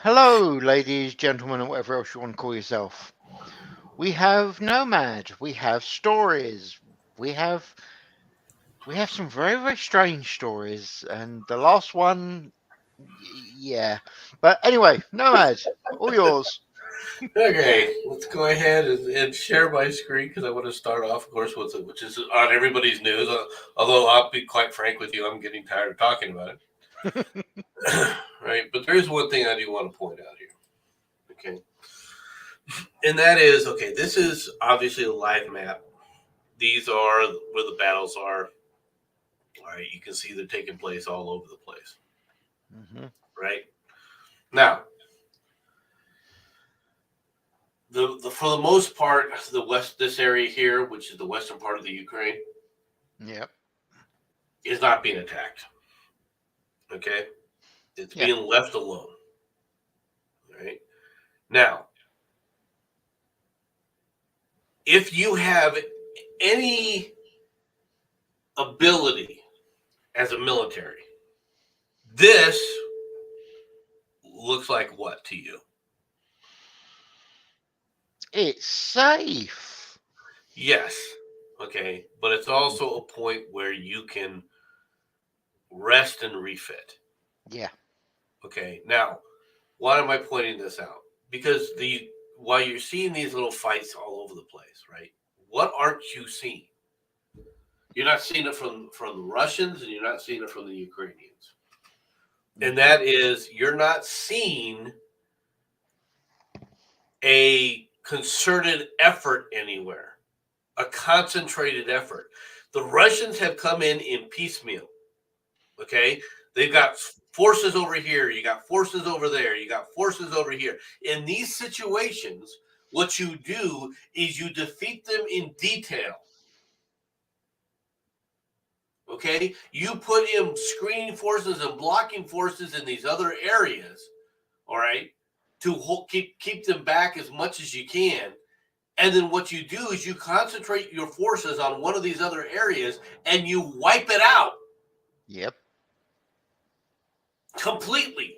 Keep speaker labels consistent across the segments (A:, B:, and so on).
A: Hello, ladies, gentlemen, and whatever else you want to call yourself. We have Nomad. We have stories. We have we have some very strange stories, and the last one, yeah. But anyway, Nomad, all yours.
B: Okay, let's go ahead and share my screen because I want to start off, of course, with it, which is on everybody's news. Although I'll be quite frank with you, I'm getting tired of talking about it. Right, but there is one thing I do want to point out here. Okay, and that is okay. This is obviously a live map. These are where the battles are. All right, you can see they're taking place all over the place.
A: hmm
B: Right now, the for the most part, this area here, which is the western part of the Ukraine,
A: Yep.
B: is not being attacked. Okay, it's
A: Yeah.
B: being left alone. Right now, if you have any ability as a military, this looks like what to you?
A: It's safe.
B: Yes. Okay, but it's also a point where you can rest and refit.
A: Yeah.
B: Okay, now why am I pointing this out? Because the while you're seeing these little fights all over the place, right? What aren't you seeing? You're not seeing it from the Russians, and you're not seeing it from the Ukrainians. And
A: hmm
B: that is, you're not seeing a concerted effort anywhere, a concentrated effort. The Russians have come in piecemeal. Okay, they've got forces over here, you got forces over there, you got forces over here. In these situations, what you do is you defeat them in detail. Okay, you put in screening forces and blocking forces in these other areas. All right, to keep them back as much as you can. And then what you do is you concentrate your forces on one of these other areas and you wipe it out
A: Yep.
B: completely.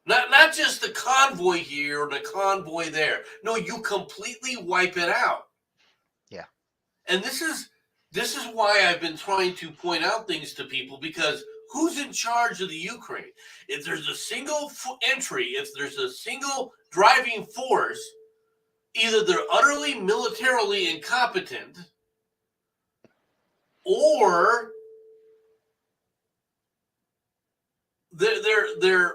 B: Not just the convoy here or the convoy there. No, you completely wipe it out.
A: Yeah.
B: And this is why I've been trying to point out things to people, because who's in charge of the Ukraine? If there's a single entry, if there's a single driving force, either they're utterly militarily incompetent, or they're they're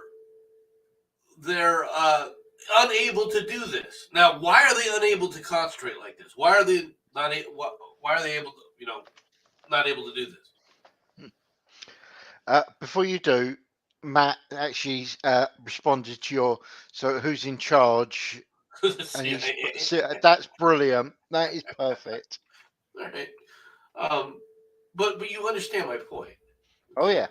B: unable to do this. Now, why are they unable to concentrate like this? Why are they not? Why are they able to? Not able to do this?
A: Before you do, Matt actually responded to your so who's in charge,
B: The
A: and
B: CIA.
A: that's brilliant. That is perfect.
B: All right. Um, but you understand my point,
A: Oh
B: okay?
A: yeah.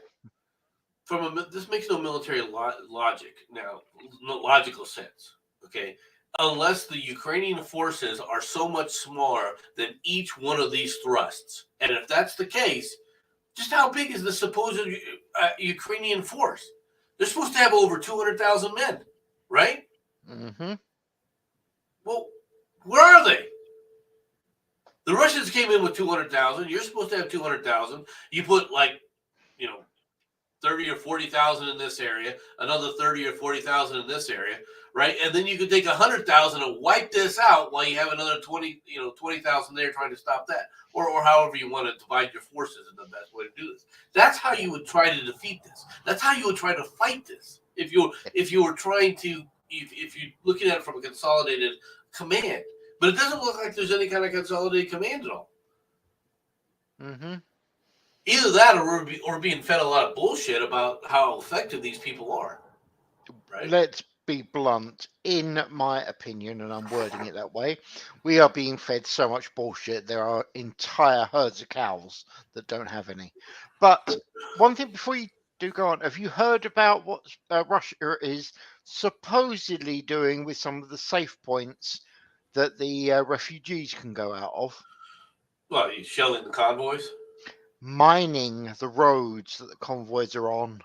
B: This makes no military logic now, no logical sense, okay? Unless the Ukrainian forces are so much smaller than each one of these thrusts, and if that's the case, just how big is the supposed Ukrainian force? They're supposed to have over 200,000 men, right?
A: hmm
B: Well, where are they? The Russians came in with 200,000. You're supposed to have 200,000. You put like, you know, 30 or 40,000 in this area, another 30 or 40,000 in this area, right? And then you could take 100,000 and wipe this out while you have another 20,000 there trying to stop that, or however you want to divide your forces is the best way to do this. That's how you would try to defeat this. That's how you would try to fight this. If you were trying to, if you're looking at it from a consolidated command, but it doesn't look like there's any kind of consolidated command at all.
A: hmm
B: Either that, or we're being fed a lot of bullshit about how effective these people are, right?
A: Let's be blunt. In my opinion, and I'm wording it that way, we are being fed so much bullshit. There are entire herds of cows that don't have any. But one thing before you do go on, have you heard about what Russia is supposedly doing with some of the safe points that the refugees can go out of?
B: Well, he's shelling the convoys.
A: Mining the roads that the convoys are on.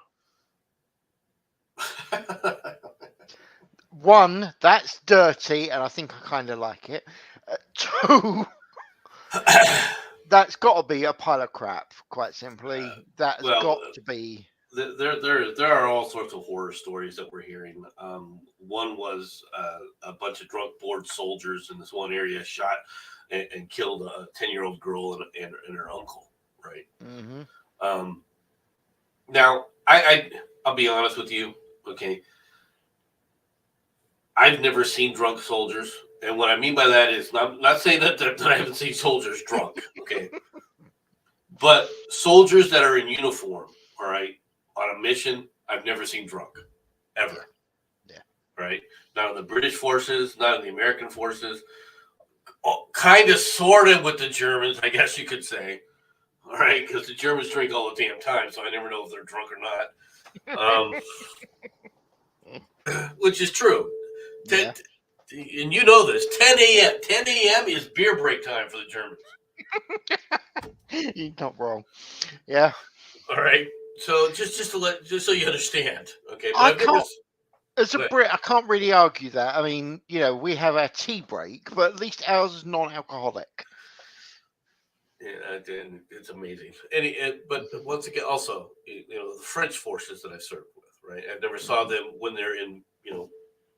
A: one, that's dirty, and I think I kind of like it. Two, that's got to be a pile of crap. Quite simply, that's
B: well,
A: got to be.
B: there are all sorts of horror stories that we're hearing. One was a bunch of drunk bored soldiers in this one area shot and killed a 10-year-old girl and her uncle. Right.
A: Mm-hmm.
B: Now, I'll be honest with you. Okay, I've never seen drunk soldiers, and what I mean by that is not saying that I haven't seen soldiers drunk. Okay, but soldiers that are in uniform, all right, on a mission, I've never seen drunk, ever.
A: Yeah.
B: Right? Not in the British forces, not in the American forces. Kind of, sort of with the Germans, I guess you could say. All right, because the Germans drink all the damn time, so I never know if they're drunk or not. Which is true.
A: Yeah.
B: And you know this. 10 a.m. 10 a.m. is beer break time for the Germans.
A: You're not wrong. Yeah.
B: All right. So just so you understand, okay. But
A: I
B: I've never.
A: can't. As a Brit, I can't really argue that. I mean, we have our tea break, but at least ours is non-alcoholic.
B: Yeah, it's amazing. But once again, also, the French forces that I served with, right? I never saw them when they're in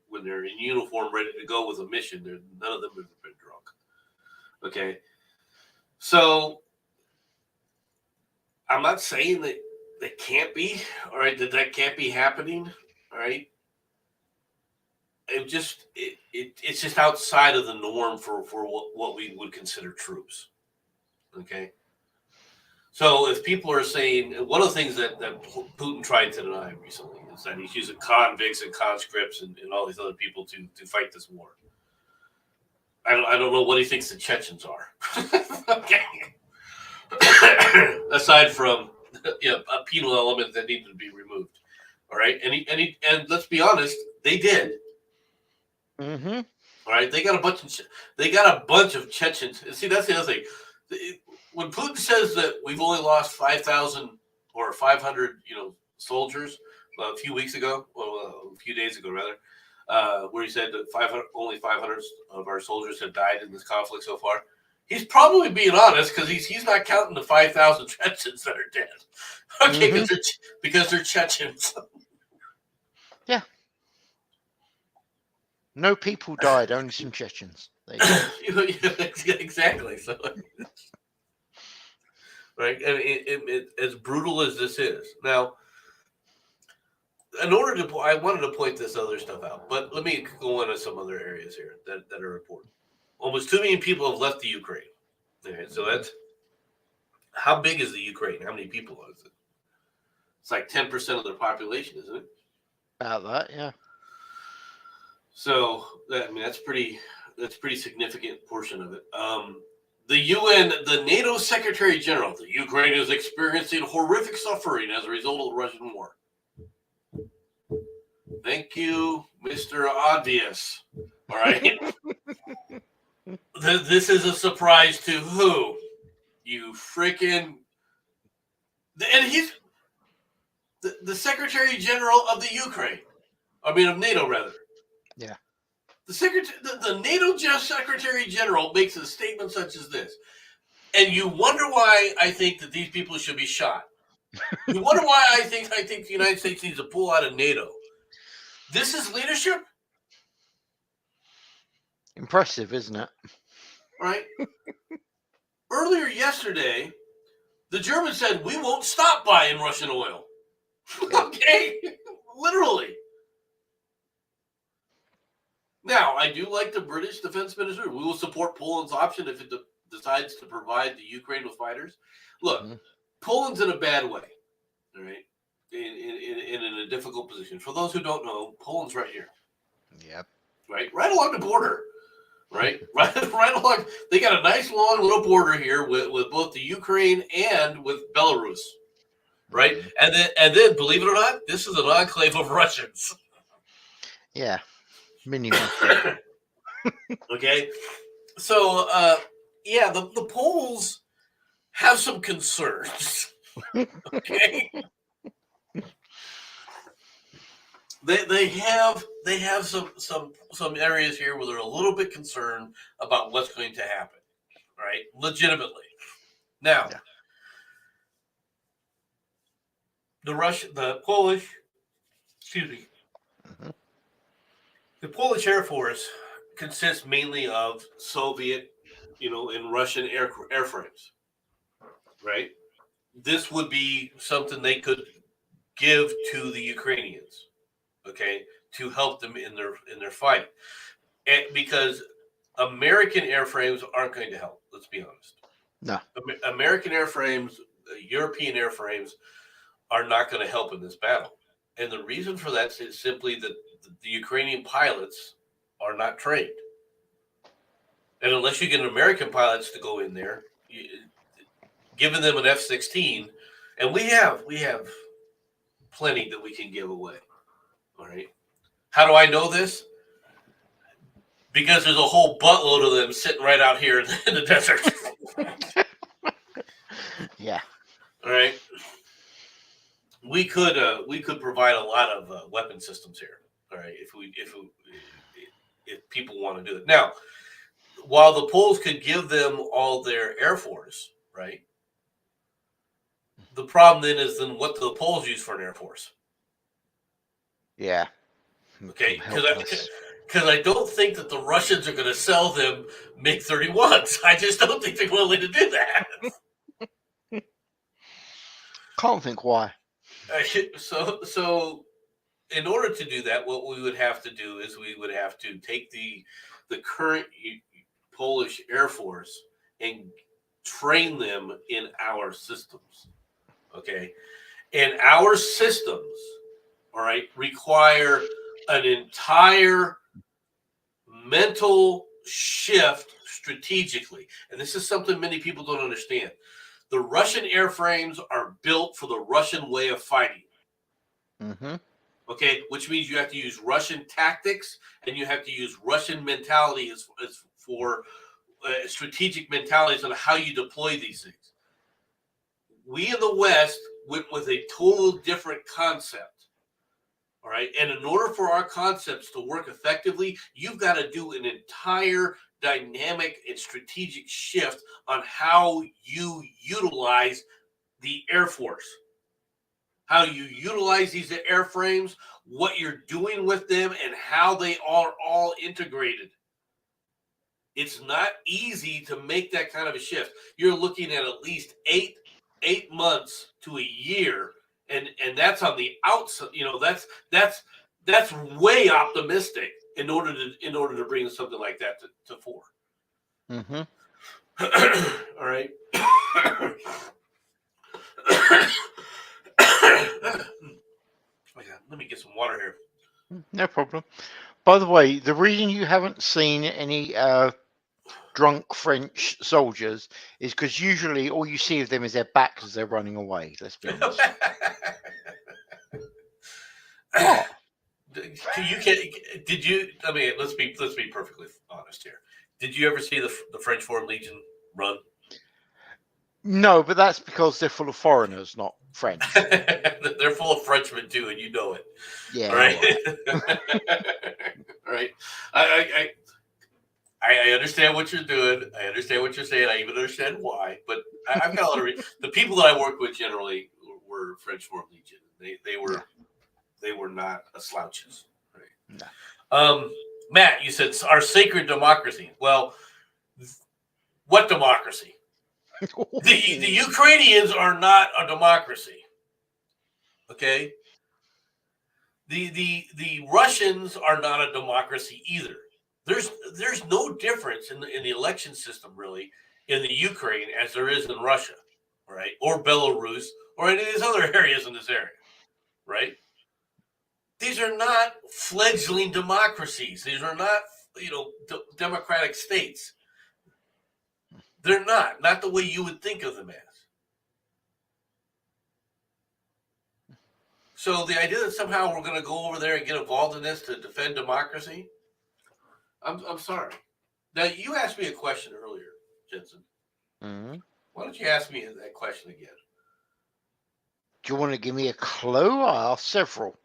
B: uniform, ready to go with a mission. None of them have been drunk. Okay, so I'm not saying that can't be, all right, that can't be happening, all right. It's just outside of the norm for what we would consider troops. Okay. So if people are saying, one of the things that Putin tried to deny recently is that he's using convicts and conscripts and all these other people to fight this war. I don't know what he thinks the Chechens are. Okay. Aside from a penal element that needed to be removed. All right. And let's be honest, they did.
A: Mm-hmm.
B: All right. They got a bunch of Chechens. And see, that's the other thing. When Putin says that we've only lost 5,000 or 500, soldiers a few weeks ago, a few days ago rather, where he said that only 500 of our soldiers have died in this conflict so far, he's probably being honest because he's not counting the 5,000 Chechens that are dead. Okay,
A: Mm-hmm.
B: because they're Chechens.
A: Yeah. No people died, only some Chechens.
B: Exactly. So, right, and as brutal as this is now. I wanted to point this other stuff out, but let me go into some other areas here that are important. Almost 2 million people have left the Ukraine. Okay, so that's how big is the Ukraine? How many people is it? It's like 10% of their population, isn't it?
A: About that, yeah.
B: So that's pretty significant portion of it. The UN, the NATO Secretary General, the Ukraine is experiencing horrific suffering as a result of the Russian war. Thank you, Mr. Obvious. All right. This is a surprise to who? You freaking. And he's the Secretary General of the Ukraine. I mean, of NATO, rather.
A: Yeah.
B: The NATO Secretary General makes a statement such as this. And you wonder why I think that these people should be shot. You wonder why I think the United States needs to pull out of NATO. This is leadership?
A: Impressive, isn't it?
B: Right? Earlier yesterday, the Germans said, we won't stop buying Russian oil. Okay? Literally. Now, I do like the British defense minister. We will support Poland's option if it decides to provide the Ukraine with fighters. Look, Poland's in a bad way, all right? In a difficult position. For those who don't know, Poland's right here.
A: Yep.
B: Right along the border. Right along. They got a nice long little border here with both the Ukraine and with Belarus. Right? Mm-hmm. And then, believe it or not, this is an enclave of Russians.
A: Yeah. Mini
B: Okay. So the Poles have some concerns. Okay. They have some areas here where they're a little bit concerned about what's going to happen, right? Legitimately. Now,
A: Yeah.
B: the Polish, excuse me,
A: Mhm.
B: the Polish Air Force consists mainly of Soviet, and Russian airframes, right? This would be something they could give to the Ukrainians, okay, to help them in their fight, because American airframes aren't going to help. Let's be honest.
A: No.
B: American airframes, European airframes are not going to help in this battle, and the reason for that is simply that the Ukrainian pilots are not trained, and unless you get American pilots to go in there, giving them an F-16, and we have plenty that we can give away. All right. How do I know this? Because there's a whole buttload of them sitting right out here in the desert.
A: Yeah.
B: All right. We could provide a lot of weapon systems here. All right. If people want to do it now, while the Poles could give them all their air force, right? The problem then is what do the Poles use for an air force?
A: Yeah.
B: Okay,
A: Become helpless.
B: because I don't think that the Russians are going to sell them MiG-31s. I just don't think they're willing to do that.
A: Can't think why.
B: So in order to do that, what we would have to do is we would have to take the current Polish Air Force and train them in our systems. Okay, and our systems, all right, require an entire mental shift strategically. And this is something many people don't understand. The Russian airframes are built for the Russian way of fighting.
A: Mm-hmm.
B: Okay, which means you have to use Russian tactics and you have to use Russian mentality as for strategic mentalities on how you deploy these things. We in the West went with a total different concept. All right. And in order for our concepts to work effectively, you've got to do an entire dynamic and strategic shift on how you utilize the Air Force, how you utilize these airframes, what you're doing with them, and how they are all integrated. It's not easy to make that kind of a shift. You're looking at least eight months to a year, and that's on the outside. That's way optimistic in order to bring something like that to fore.
A: Mm-hmm.
B: All right. Let me get some water here.
A: No problem. By the way, the reason you haven't seen any drunk French soldiers is because usually all you see of them is their back as they're running away. Let's be honest. What?
B: Did you? I mean, let's be perfectly honest here. Did you ever see the French Foreign Legion run?
A: No, but that's because they're full of foreigners, not French.
B: They're full of Frenchmen too, and you know it.
A: Yeah.
B: All right. All right. I understand what you're doing. I understand what you're saying. I even understand why. But I've got a lot of the people that I work with generally were French Foreign Legion. They were not slouches. Right?
A: No.
B: Matt, you said our sacred democracy. Well, what democracy? The Ukrainians are not a democracy. Okay. The Russians are not a democracy either. There's no difference in the election system really in the Ukraine as there is in Russia, right, or Belarus or any of these other areas in this area, right? These are not fledgling democracies. These are not democratic states. They're not the way you would think of them as. So the idea that somehow we're going to go over there and get involved in this to defend democracy, I'm sorry. Now, you asked me a question earlier, Jenson.
A: Mm-hmm.
B: Why don't you ask me that question again?
A: Do you want to give me a clue? I asked several.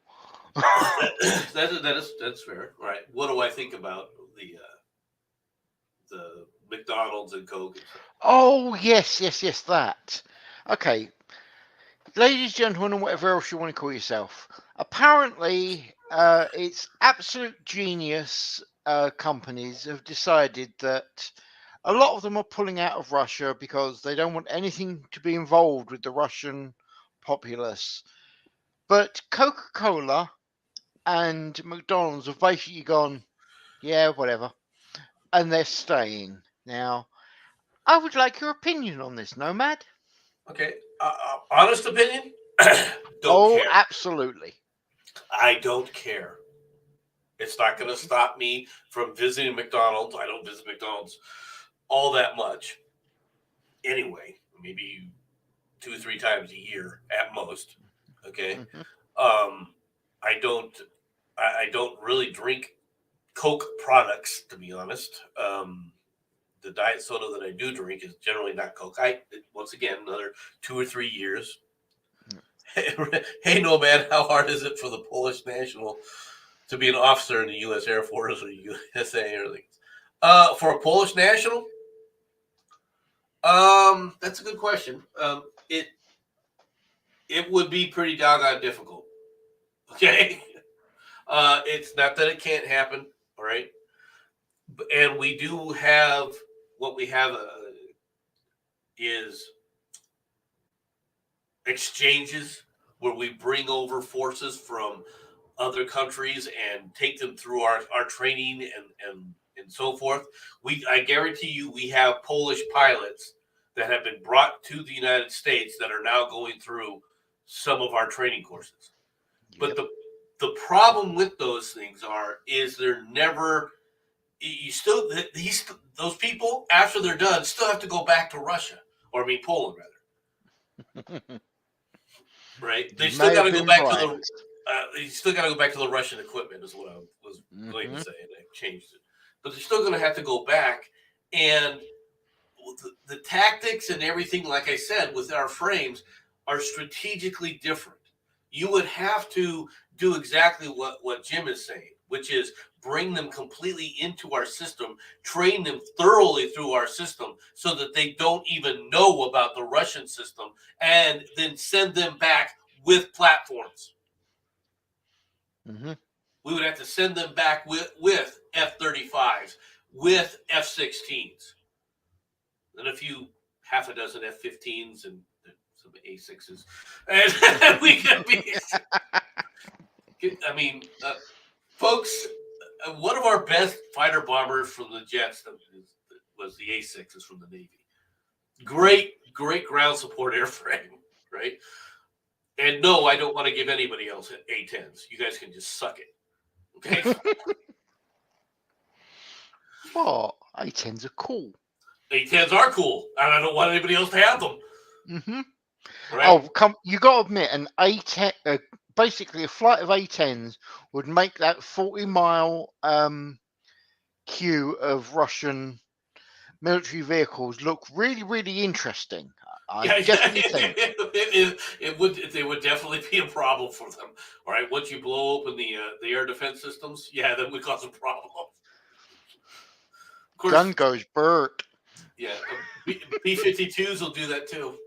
B: That's fair. Right. What do I think about the McDonald's and Coke and stuff?
A: Oh, yes, that. Okay, ladies, gentlemen, and whatever else you want to call yourself. Apparently, it's absolute genius companies have decided that a lot of them are pulling out of Russia because they don't want anything to be involved with the Russian populace. But Coca-Cola and McDonald's have basically gone, yeah, whatever, and they're staying. Now, I would like your opinion on this, Nomad.
B: Okay. Honest opinion, don't
A: Oh,
B: care.
A: absolutely.
B: I don't care. It's not going to stop me from visiting McDonald's. I don't visit McDonald's all that much. Anyway, maybe 2 or 3 times a year at most. Okay.
A: Mm-hmm.
B: I don't. I don't really drink Coke products, to be honest. The diet soda that I do drink is generally not Coke. Once again, another 2 or 3 years. Hey, Nomad, how hard is it for the Polish national to be an officer in the U.S. Air Force or USA Air League? For a Polish national, that's a good question. It would be pretty doggone difficult. Okay, it's not that it can't happen. All right, and we do have what we have is exchanges where we bring over forces from other countries and take them through our training and so forth. I guarantee you we have Polish pilots that have been brought to the United States that are now going through some of our training courses. But the problem with those things is they're never you still those people after they're done still have to go back to Russia, or I mean Poland rather. Right? They still got to go back to the. You still got to go back to the Russian equipment, is what I was going to say, and I changed it. But they're still going to have to go back, and the tactics and everything, like I said, with our frames, are strategically different. You would have to do exactly what Jim is saying, which is bring them completely into our system, train them thoroughly through our system so that they don't even know about the Russian system, and then send them back with platforms.
A: Mm-hmm.
B: We would have to send them back with F-35s, with F-16s, and half a dozen F-15s and some A-6s. And we could be... I mean, folks, one of our best fighter bombers from the jets was the A-6s from the Navy. Great ground support airframe, right? And no, I don't want to give anybody else A-10s. You guys can just suck it. Okay?
A: What? A-10s are cool.
B: A-10s are cool, and I don't want anybody else to have them.
A: Mm-hmm.
B: Right?
A: Oh, you got to admit, an A-10, basically a flight of A-10s would make that 40-mile queue of Russian military vehicles look really, really interesting. I definitely think
B: it would definitely be a problem for them. All right, once you blow open the air defense systems, yeah, that would cause a problem. Of course,
A: gun goes Bert.
B: Yeah, B-52s will do that too.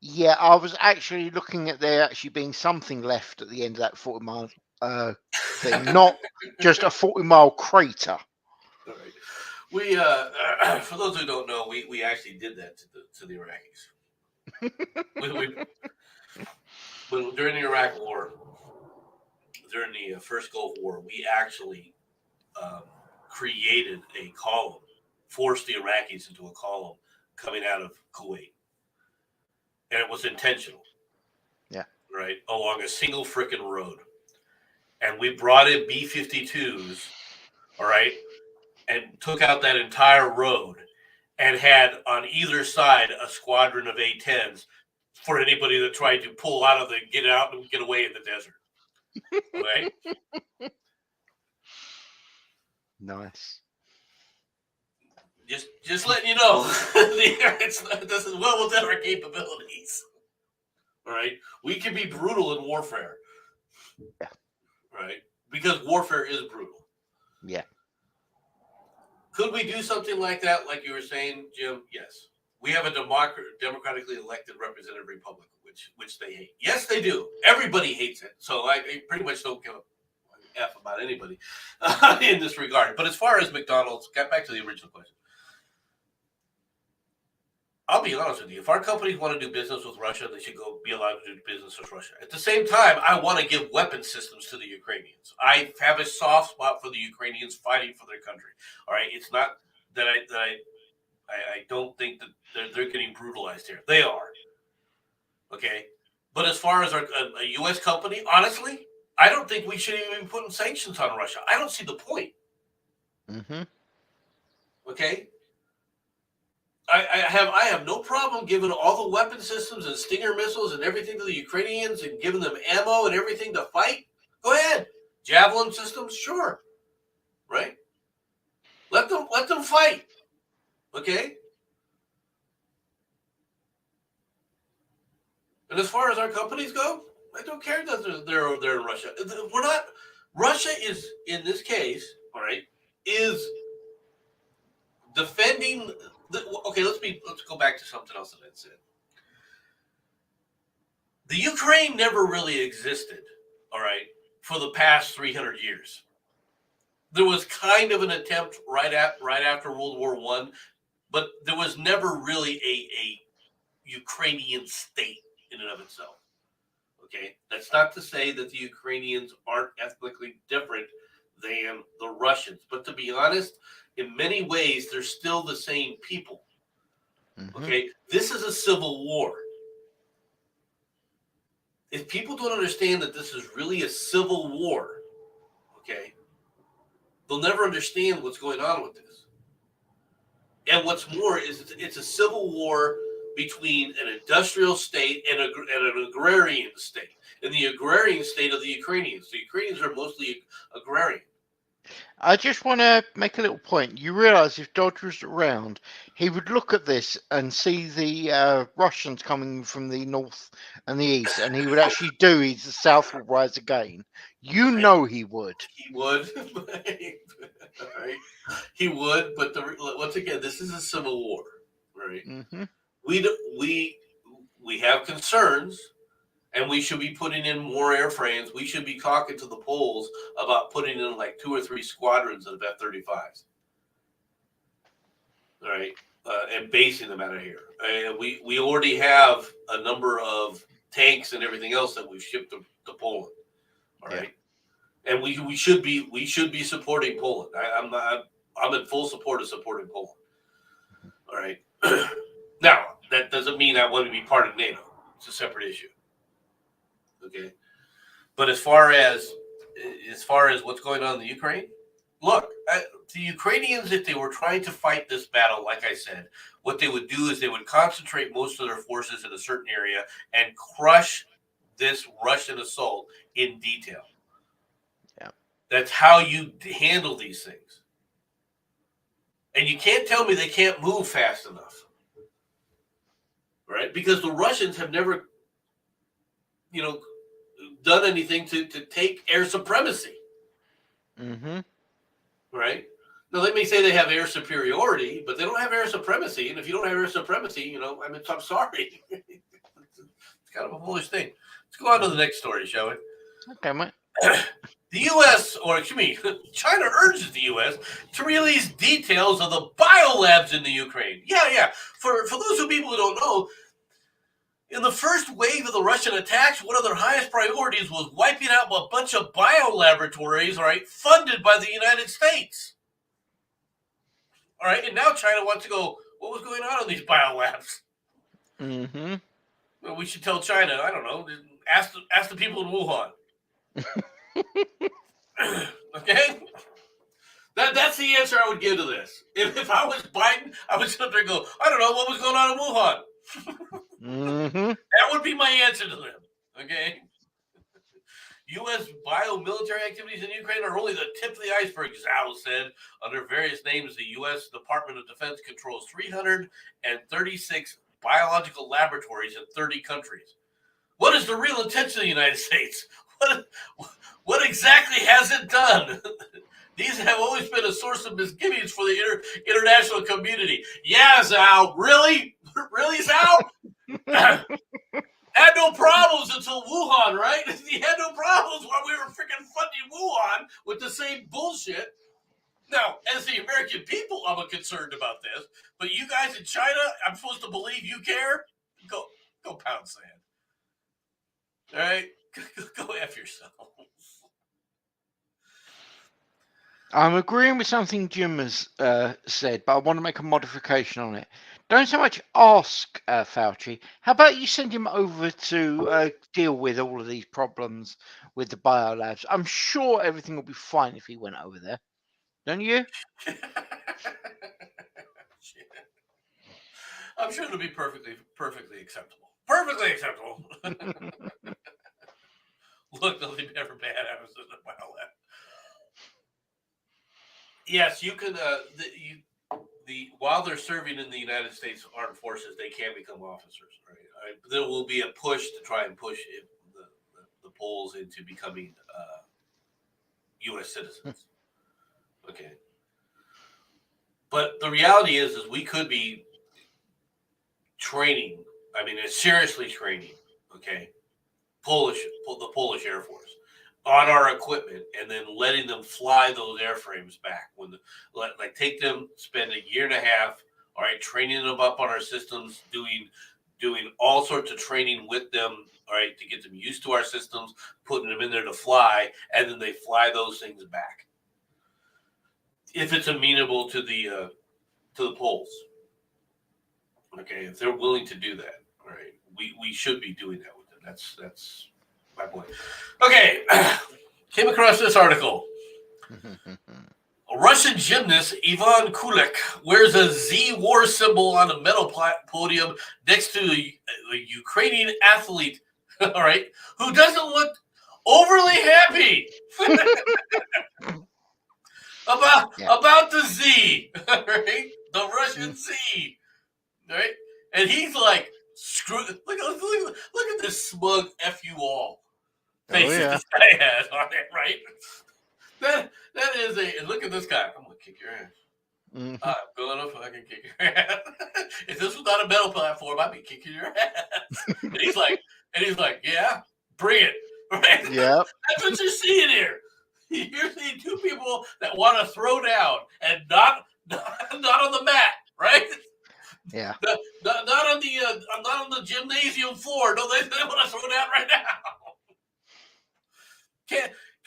A: Yeah, I was actually looking at there actually being something left at the end of that 40-mile thing, not just a 40-mile crater.
B: All right. We, for those who don't know, we actually did that to the Iraqis. During the Iraq War, during the first Gulf War, we actually created a column, forced the Iraqis into a column coming out of Kuwait. And it was intentional.
A: Yeah.
B: Right? Along a single frickin' road. And we brought in B-52s, all right, and took out that entire road and had on either side a squadron of A-10s for anybody that tried to pull out of get out and get away in the desert. Right?
A: Nice.
B: Just letting you know, this is well within our capabilities. All right, we can be brutal in warfare.
A: Yeah.
B: right? Because warfare is brutal.
A: Yeah.
B: Could we do something like that, like you were saying, Jim? Yes. We have a democratically elected representative republic, which they hate. Yes, they do. Everybody hates it. So I pretty much don't give a F about anybody in this regard. But as far as McDonald's, get back to the original question. I'll be honest with you. If our companies want to do business with Russia, they should be allowed to do business with Russia. At the same time, I want to give weapon systems to the Ukrainians. I have a soft spot for the Ukrainians fighting for their country. All right, it's not that I don't think that they're getting brutalized here. They are. Okay, but as far as a U.S. company, honestly, I don't think we should even be putting sanctions on Russia. I don't see the point.
A: Mm-hmm.
B: Okay. I have no problem giving all the weapon systems and Stinger missiles and everything to the Ukrainians and giving them ammo and everything to fight. Go ahead. Javelin systems, sure. Right? Let them fight. Okay? And as far as our companies go, I don't care that they're in Russia. We're not. Russia is, in this case, all right, is defending. Okay, let's go back to something else that I said. The Ukraine never really existed, all right, for the past 300 years. There was kind of an attempt right after World War I, but there was never really a Ukrainian state in and of itself. Okay, that's not to say that the Ukrainians aren't ethnically different than the Russians, but to be honest, in many ways, they're still the same people.
A: Mm-hmm.
B: Okay, this is a civil war. If people don't understand that this is really a civil war, okay, they'll never understand what's going on with this. And what's more is it's a civil war between an industrial state and an agrarian state. And the agrarian state of the Ukrainians. The Ukrainians are mostly agrarian.
A: I just want to make a little point. You realise if Dodge was around, he would look at this and see the Russians coming from the north and the east, and he would actually do his "The South will rise again." You know he would.
B: He would. Right? He would, but once again, this is a civil war, right?
A: Mm-hmm.
B: We have concerns, and we should be putting in more airframes. We should be talking to the Poles about putting in like 2 or 3 squadrons of F-35s, all right, and basing them out of here. We already have a number of tanks and everything else that we've shipped to Poland, all right. Yeah. And we should be supporting Poland. I'm in full support of supporting Poland. All right. Now, that doesn't mean I want to be part of NATO. It's a separate issue. Okay. But as far as what's going on in the Ukraine, look, the Ukrainians, if they were trying to fight this battle, like I said, what they would do is they would concentrate most of their forces in a certain area and crush this Russian assault in detail.
A: Yeah.
B: That's how you handle these things. And you can't tell me they can't move fast enough. Right? Because the Russians have never, done anything to take air supremacy.
A: Mm-hmm.
B: Right? Now, they may say they have air superiority, but they don't have air supremacy. And if you don't have air supremacy, I'm sorry. It's kind of a foolish thing. Let's go on to the next story, shall we?
A: Okay, mate.
B: The U.S., or excuse me, China urges the U.S. to release details of the biolabs in the Ukraine. Yeah. For those people who don't know, in the first wave of the Russian attacks, one of their highest priorities was wiping out a bunch of biolaboratories, all right, funded by the United States. All right, and now China wants to go, what was going on in these biolabs?
A: Mm-hmm.
B: Well, we should tell China, I don't know, ask the people in Wuhan. Okay? That's the answer I would give to this. If I was Biden, I would sit there and go, I don't know what was going on in Wuhan.
A: Mm-hmm.
B: That would be my answer to them. Okay? U.S. biomilitary activities in Ukraine are only the tip of the iceberg, Zhao said. Under various names, the U.S. Department of Defense controls 336 biological laboratories in 30 countries. What is the real intention of the United States? What exactly has it done? These have always been a source of misgivings for the international community. Yeah, Zhao. Really? Really, Zhao? Had no problems until Wuhan, right? He had no problems while we were freaking funding Wuhan with the same bullshit. Now, as the American people, I'm concerned about this. But you guys in China, I'm supposed to believe you care? Go pound sand. All right? Go F yourself.
A: I'm agreeing with something Jim has said, but I want to make a modification on it. Don't so much ask Fauci. How about you send him over to deal with all of these problems with the biolabs? I'm sure everything will be fine if he went over there. Don't you?
B: I'm sure it'll be perfectly acceptable. Perfectly acceptable. Look, nothing ever bad happens in the biolab. Yes, you can. While they're serving in the United States Armed Forces, they can become officers. Right? There will be a push to try and push the Poles into becoming U.S. citizens. Okay, but the reality is we could be training. I mean, it's seriously training. Okay, the Polish Air Force on our equipment, and then letting them fly those airframes back. Like take them, spend a year and a half, all right, training them up on our systems, doing all sorts of training with them, all right, to get them used to our systems, putting them in there to fly, and then they fly those things back. If it's amenable to the Poles, okay, if they're willing to do that, all right, we should be doing that with them. That's my point. Okay, came across this article. A Russian gymnast, Ivan Kulek, wears a Z war symbol on a medal podium next to a Ukrainian athlete, all right, who doesn't look overly happy about the Z, right? The Russian Z, right? And he's like, screw. Look at this smug F you all face that this guy has on it, right? That is a look at this guy. I'm gonna kick your ass. I'm gonna fucking kick your ass. If this was not a metal platform, I'd be kicking your ass. And he's like, yeah, bring it. Right?
A: Yeah.
B: That's what you're seeing here. You're seeing two people that want to throw down and not on the mat, right?
A: Yeah.
B: Not on the gymnasium floor. No, they want to throw down right now.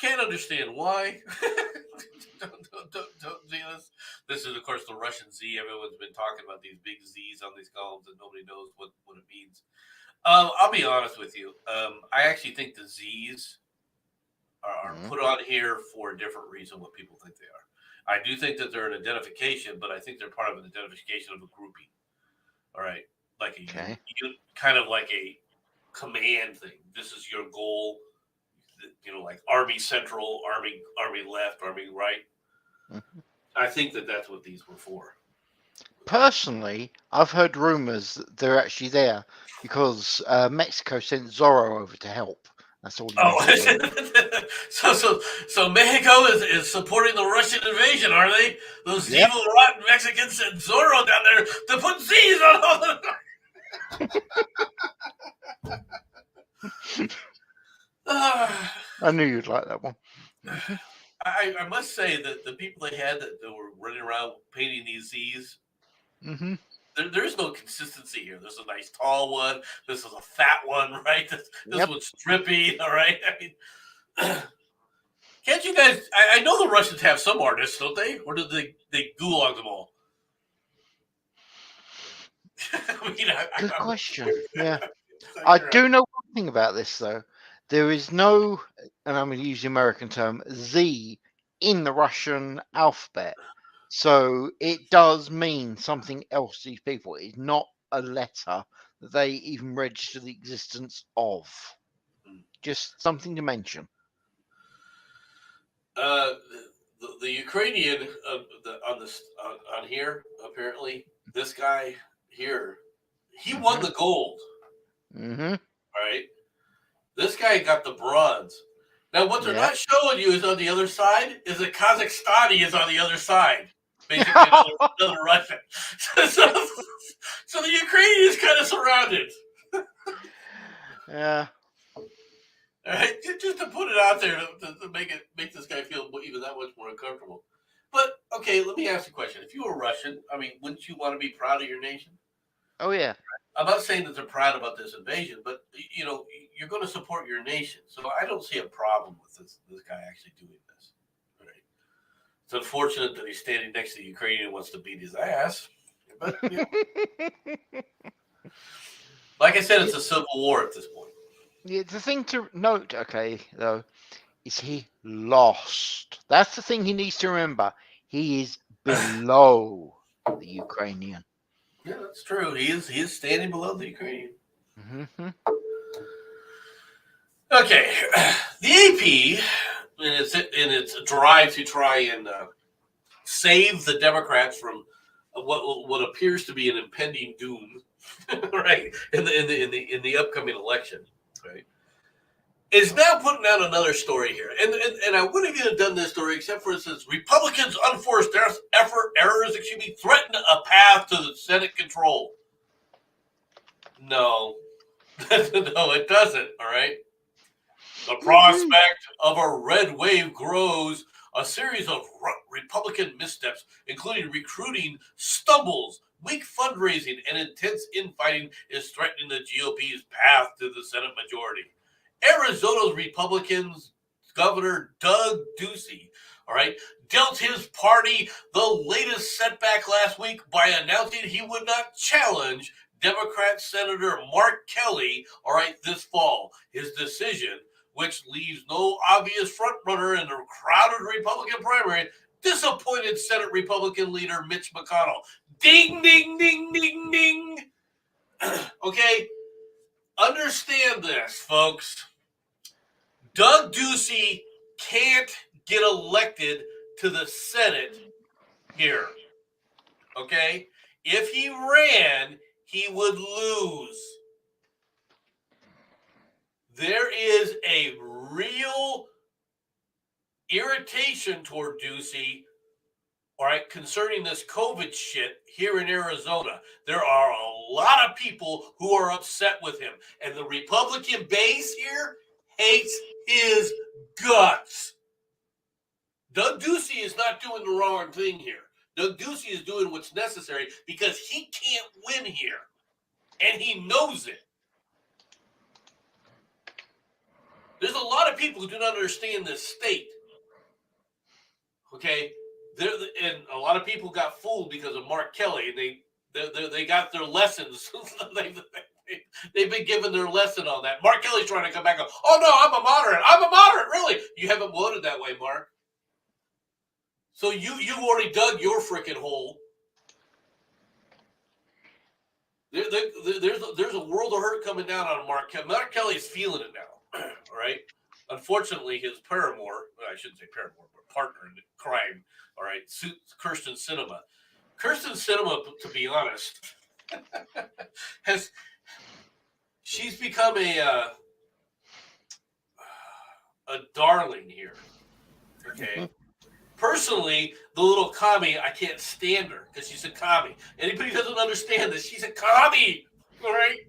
B: Can't understand why. don't see this. This is, of course, the Russian Z. Everyone's been talking about these big Z's on these columns, and nobody knows what it means. I'll be honest with you. I actually think the Z's are put on here for a different reason what people think they are. I do think that they're an identification, but I think they're part of an identification of a grouping. All right, like kind of like a command thing. This is your goal. Like Army Central, Army Left, Army Right. Mm-hmm. I think that's what these were for.
A: Personally, I've heard rumors that they're actually there because Mexico sent Zorro over to help. That's all.
B: So Mexico is supporting the Russian invasion, are they? Those evil, rotten Mexicans sent Zorro down there to put Z's on all the.
A: I knew you'd like that one.
B: I must say that the people they had that were running around painting these Z's, there's no consistency here. There's a nice tall one. This is a fat one, right? This one's drippy, all right? I mean, can't you guys? I know the Russians have some artists, don't they? Or do they gulag them all?
A: Good question. Yeah. I do know one thing about this, though. There is no, and I'm going to use the American term, Z in the Russian alphabet. So it does mean something else to these people. It's not a letter that they even register the existence of. Just something to mention.
B: The Ukrainian on here, apparently, this guy here, he won the gold.
A: Mm-hmm.
B: All right. This guy got the bronze. Now, what they're
A: Yeah.
B: not showing you is on the other side is that Kazakhstani is on the other side. Basically, another Russian. so, so the Ukrainian is kind of surrounded.
A: Yeah.
B: All right, just to put it out there to make this guy feel even that much more uncomfortable. But okay, let me ask you a question. If you were Russian, I mean, wouldn't you want to be proud of your nation?
A: Oh yeah.
B: I'm not saying that they're proud about this invasion, but you're going to support your nation, so I don't see a problem with this guy actually doing this. Right? It's unfortunate that he's standing next to the Ukrainian and wants to beat his ass, but like I said, it's a civil war at this point.
A: Yeah, the thing to note, okay, though, is he lost. That's the thing he needs to remember. He is below the Ukrainian.
B: Yeah, that's true. He is standing below the Ukrainian.
A: Mm-hmm.
B: Okay, the AP in its drive to try and save the Democrats from what appears to be an impending doom, right? In the upcoming election, right? Is now putting out another story here, and I wouldn't even have done this story except for it says Republicans' unforced errors, threaten a path to the Senate control. No, no, it doesn't. All right. The prospect of a red wave grows. A series of Republican missteps, including recruiting stumbles, weak fundraising, and intense infighting, is threatening the GOP's path to the Senate majority. Arizona's Republicans Governor Doug Ducey, all right, dealt his party the latest setback last week by announcing he would not challenge Democrat Senator Mark Kelly, all right, this fall. His decision, which leaves no obvious frontrunner in the crowded Republican primary, disappointed Senate Republican leader Mitch McConnell. Ding, ding, ding, ding, ding. Okay, understand this, folks. Doug Ducey can't get elected to the Senate here. Okay? If he ran, he would lose. There is a real irritation toward Ducey, all right, concerning this COVID shit here in Arizona. There are a lot of people who are upset with him. And the Republican base here hates his guts. Doug Ducey is not doing the wrong thing here. Doug Ducey is doing what's necessary because he can't win here. And he knows it. There's a lot of people who do not understand this state. Okay? And a lot of people got fooled because of Mark Kelly. And they got their lessons. They've been given their lesson on that. Mark Kelly's trying to come back and go, oh, no, I'm a moderate. I'm a moderate, really. You haven't voted that way, Mark. So you've already dug your freaking hole. There's a world of hurt coming down on Mark Kelly. Mark Kelly's feeling it now, all right? Unfortunately, his paramour, I shouldn't say paramour, but partner in crime, all right, Kirsten Sinema. Kirsten Sinema, to be honest, she's become a darling here, okay? Personally, the little commie, I can't stand her because she's a commie. Anybody who doesn't understand this, she's a commie, all right?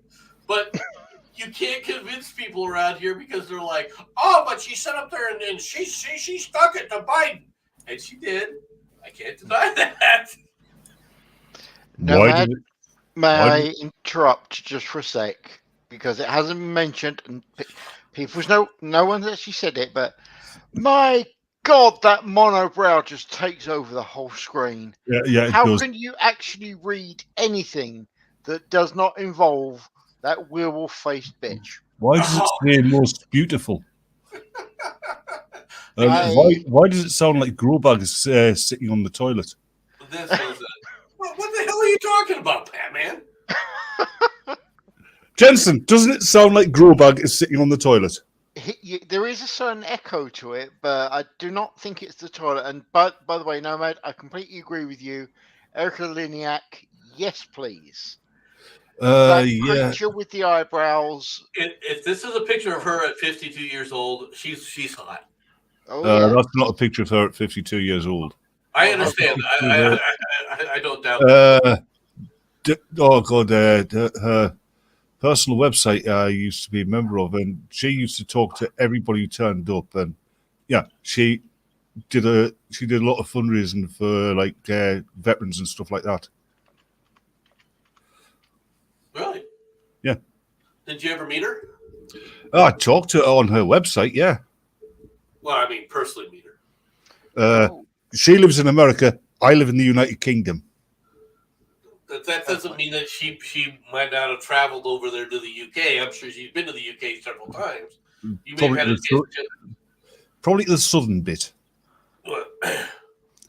B: But you can't convince people around here because they're like, oh, but she sat up there and she stuck it to Biden. And she did. I can't deny that.
A: Nomad, may I interrupt just for a sec? Because it hasn't been mentioned, and no one actually said it, but my God, that monobrow just takes over the whole screen.
C: Yeah.
A: How can you actually read anything that does not involve that werewolf-faced bitch?
C: Why does it say most beautiful? Why does it sound like Grobag is sitting on the toilet?
B: What the hell are you talking about, Batman?
C: Jenson, doesn't it sound like Grobag is sitting on the toilet?
A: There is a certain echo to it, but I do not think it's the toilet. And by the way, Nomad, I completely agree with you. Erica Liniak, yes, please. That
C: Yeah.
A: creature with the eyebrows.
B: If this is a picture of her at 52 years old, she's hot.
A: Oh yeah.
C: That's not a picture of her at 52 years old.
B: I
A: Oh,
B: understand. I don't doubt.
C: Oh God, her personal website I used to be a member of, and she used to talk to everybody who turned up, and yeah, she did a lot of fundraising for like veterans and stuff like that.
B: Really?
C: Yeah.
B: Did you ever meet her?
C: Oh, I talked to her on her website. Yeah.
B: Well, I mean, personally meet her.
A: Oh,
C: She lives in America. I live in the United Kingdom.
B: That doesn't mean that she might not have traveled over there to the UK. I'm sure she's been to the UK several times. You may have had a chance to.
C: Probably the southern bit.
B: Well,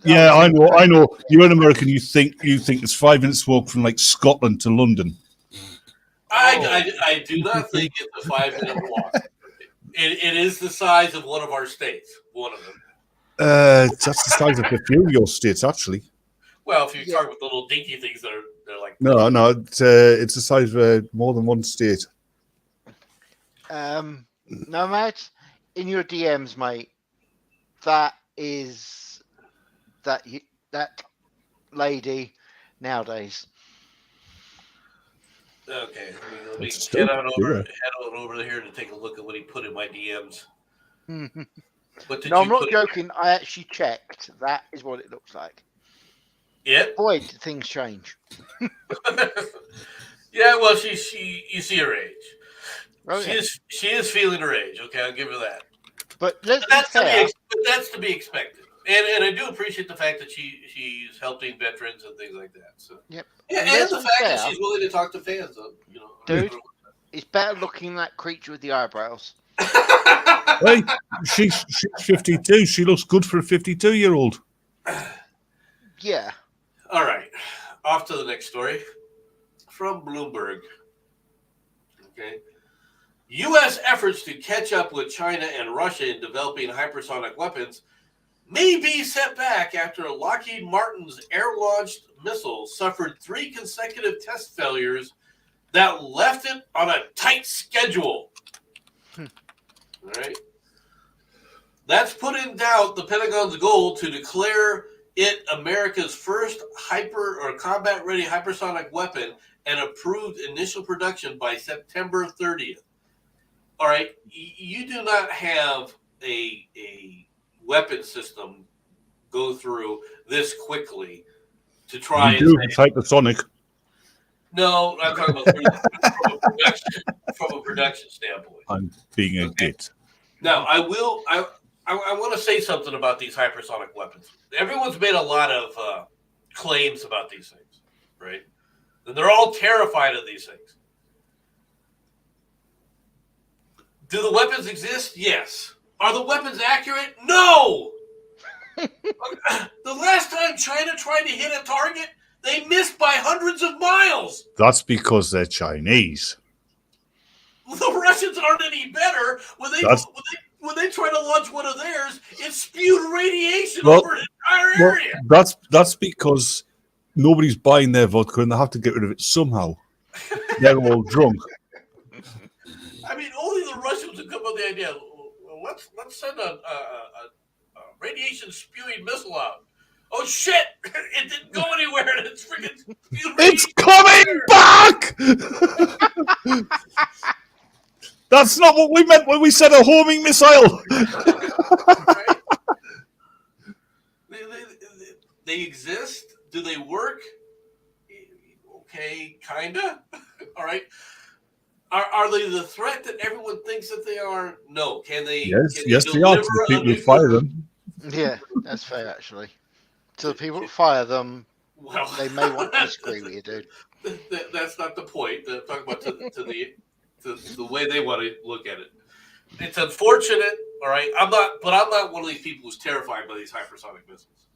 C: Yeah, I know. You're an American. You think it's 5 minutes walk from like Scotland to London.
B: I do not think it's a 5-minute walk. It is the size of one of our states. One of them.
C: That's the size of a few of your states, actually.
B: Well, if you talk about the little dinky things that they're like.
C: No, it's the size of more than one state.
A: Nomad, in your DMs, mate. That lady nowadays.
B: Okay, let me
C: It's
B: head on
C: stupid,
B: over here to take a look at what he put in my DMs. What did
A: No,
B: you
A: I'm not
B: put
A: joking. I actually checked. That is what it looks like.
B: Yep.
A: Boy, did things change.
B: Yeah, well, she you see her age.
A: Oh, yeah.
B: She is feeling her age. Okay, I'll give her that.
A: But let's be
B: That's
A: fair.
B: to be expected. And I do appreciate the fact that she's helping veterans and things like that. So
A: Yep.
B: yeah, and
A: let's
B: the
A: be
B: fact that
A: fair,
B: she's willing to talk to fans, though,
A: Dude. It's better looking than that creature with the eyebrows.
C: Hey, she's 52. She looks good for a 52-year-old.
A: Yeah.
B: All right, off to the next story from Bloomberg. Okay. U.S. efforts to catch up with China and Russia in developing hypersonic weapons may be set back after Lockheed Martin's air-launched missile suffered 3 consecutive test failures that left it on a tight schedule. All right. That's put in doubt the Pentagon's goal to declare it America's first combat-ready hypersonic weapon and approved initial production by September 30th. All right, you do not have a weapon system go through this quickly to try.
C: You do if it's hypersonic.
B: No, I'm talking about from a production standpoint.
C: I'm being a git.
B: Now, I want to say something about these hypersonic weapons. Everyone's made a lot of claims about these things, right? And they're all terrified of these things. Do the weapons exist? Yes. Are the weapons accurate? No. The last time China tried to hit a target, they missed by hundreds of miles.
C: That's because they're Chinese.
B: The Russians aren't any better. When they try to launch one of theirs, it spewed radiation over an entire area.
C: That's because nobody's buying their vodka and they have to get rid of it somehow. They're all drunk.
B: I mean, only the Russians would come up with the idea. Well, let's send a radiation spewing missile out. Oh shit! It didn't go anywhere. And it's freaking spewed radiation.
C: It's coming back. That's not what we meant when we said a homing missile.
B: Right? They exist. Do they work? Okay, kinda. All right. Are they the threat that everyone thinks that they are? No. Can they?
C: Yes, they are. To the people who fire them.
A: Yeah, that's fair, actually. To the people who fire them,
B: well,
A: they may want to disagree with you, dude.
B: That's not the point. I'm talking about to the way they want to look at it. It's unfortunate, all right. I'm not one of these people who's terrified by these hypersonic missiles.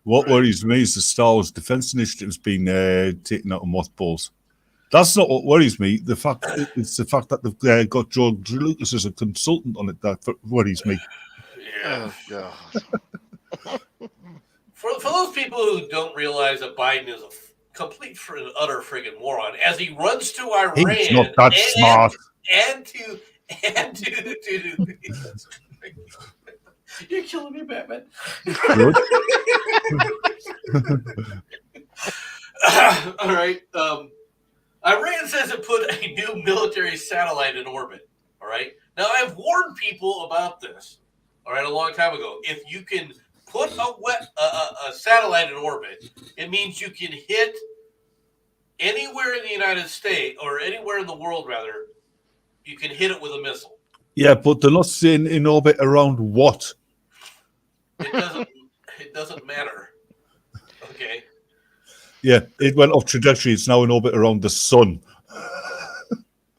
C: What worries me is the Star Wars Defense Initiative's been taken out of mothballs. That's not what worries me. It's the fact that they've got George Lucas as a consultant on it that worries me.
B: Yeah.
A: Oh god.
B: For those people who don't realize that Biden is a complete for an utter friggin' moron as he runs to Iran
C: He's not that smart.
B: and to you're killing me, Batman.
C: Good.
B: All right. Iran says it put a new military satellite in orbit. All right. Now, I've warned people about this. All right, a long time ago. If you can put a satellite in orbit, it means you can hit anywhere in the United States or anywhere in the world, rather. You can hit it with a missile.
C: Yeah, but they're not saying in orbit around what?
B: It doesn't matter. Okay.
C: Yeah, it went off trajectory. It's now in orbit around the sun.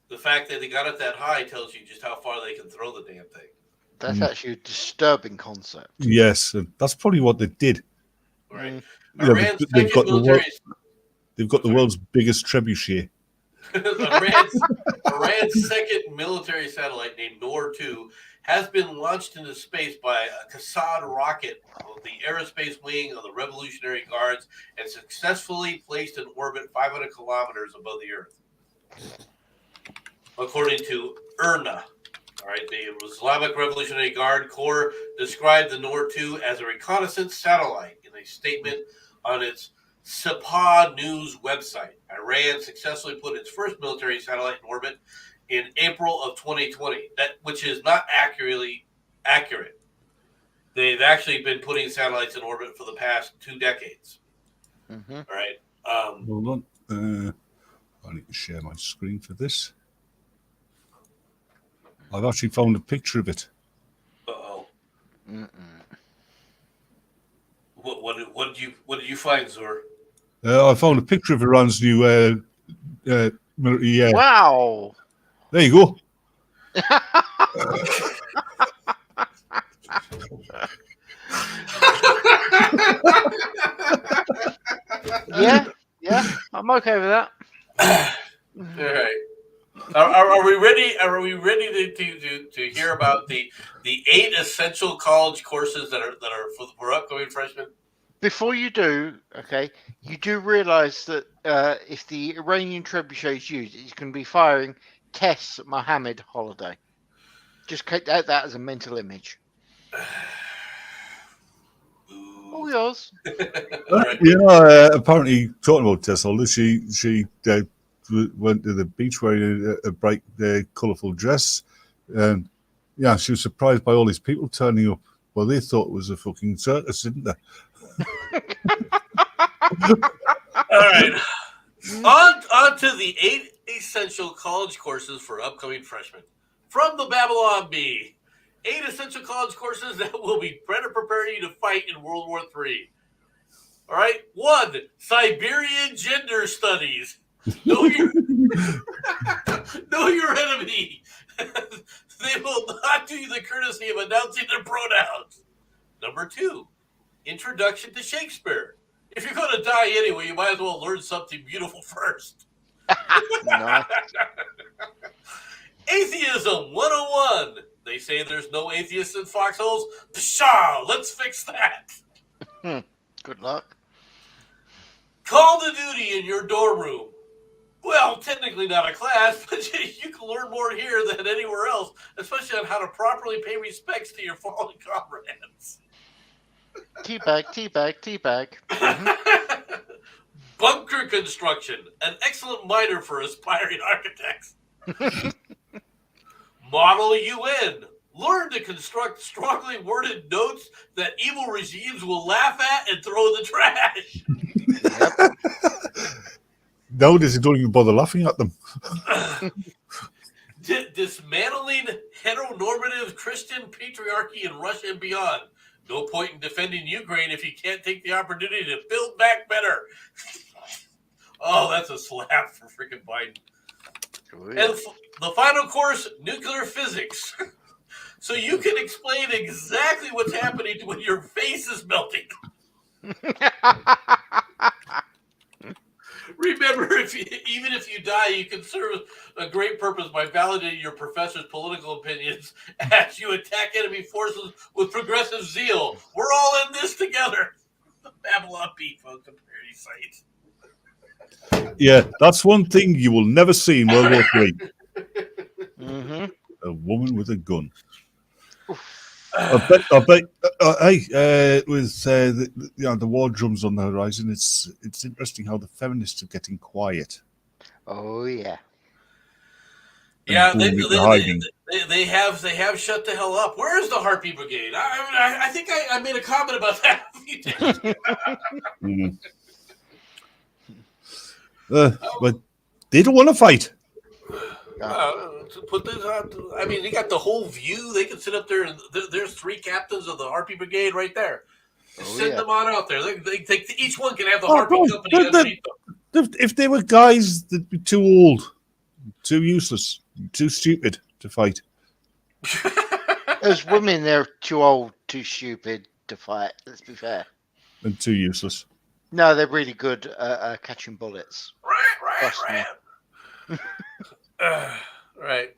B: The fact that they got it that high tells you just how far they can throw the damn thing.
A: That's actually a disturbing concept.
C: Yes, and that's probably what they did.
B: Right.
C: Yeah, they've got the world's biggest trebuchet.
B: Iran's second military satellite named Nor-2 has been launched into space by a Qassad rocket of the aerospace wing of the Revolutionary Guards and successfully placed in orbit 500 kilometers above the Earth. According to IRNA, all right, the Islamic Revolutionary Guard Corps described the Nor-2 as a reconnaissance satellite in a statement on its Sepah News website. Iran successfully put its first military satellite in orbit in April of 2020, which is not accurate. They've actually been putting satellites in orbit for the past 2 decades.
A: Mm-hmm.
B: All right.
C: Hold on. I need to share my screen for this. I've actually found a picture of it.
B: Uh-oh. What did you find, Zur?
C: I found a picture of Iran's new military.
A: Wow.
C: There you go.
A: Yeah, I'm okay with that.
B: All right. Are we ready? Are we ready to hear about the 8 essential college courses that are for upcoming freshmen?
A: Before you do, okay, you do realise that if the Iranian trebuchet is used, it's going to be firing Tess Mohammed Holiday. Just keep that as a mental image. All yours.
B: Right.
C: Apparently, talking about Tess Holiday, she went to the beach wearing a bright, colourful dress, and yeah, she was surprised by all these people turning up. Well, they thought it was a fucking circus, didn't they?
B: All right. On to the 8 essential college courses for upcoming freshmen. From the Babylon Bee, 8 essential college courses that will be better preparing you to fight in World War III. All right. 1, Siberian Gender Studies. Know your enemy. They will not do you the courtesy of announcing their pronouns. Number 2, Introduction to Shakespeare. If you're going to die anyway, you might as well learn something beautiful first.
A: No.
B: Atheism 101. They say there's no atheists in foxholes. Pshaw, let's fix that.
A: Good luck.
B: Call to duty in your dorm room. Well, technically not a class, but you can learn more here than anywhere else, especially on how to properly pay respects to your fallen comrades.
A: Teabag. Mm-hmm.
B: Bunker construction, an excellent minor for aspiring architects. Model UN. Learn to construct strongly worded notes that evil regimes will laugh at and throw in the trash.
A: Yep.
C: Nowadays, they don't even bother laughing at them.
B: Dismantling heteronormative Christian patriarchy in Russia and beyond. No point in defending Ukraine if you can't take the opportunity to build back better. Oh, that's a slap for freaking Biden. And the final course, nuclear physics. So you can explain exactly what's happening when your face is melting. Remember, even if you die, you can serve a great purpose by validating your professor's political opinions as you attack enemy forces with progressive zeal. We're all in this together. The Babylon Bee, folks, a parody site.
C: Yeah, that's one thing you will never see in World War III.
A: Mm-hmm.
C: A woman with a gun. I bet. With the war drums on the horizon, it's interesting how the feminists are getting quiet
A: Oh yeah.
B: Yeah,
C: and going into hiding.
B: they have shut the hell up. Where is the Heartbeat Brigade? I think I made a comment about that a few days ago.
C: Mm. But they don't want to fight.
B: To put this out, I mean, they got the whole view. They can sit up there, and there's 3 captains of the Heartbeat Brigade right there. Just send them on out there. They each one can have the Heartbeat Company underneath them.
C: If they were guys, they'd be too old, too useless, too stupid to fight.
A: As women, they're too old, too stupid to fight. Let's be fair.
C: And too useless.
A: No, they're really good at catching bullets.
B: Right. Right.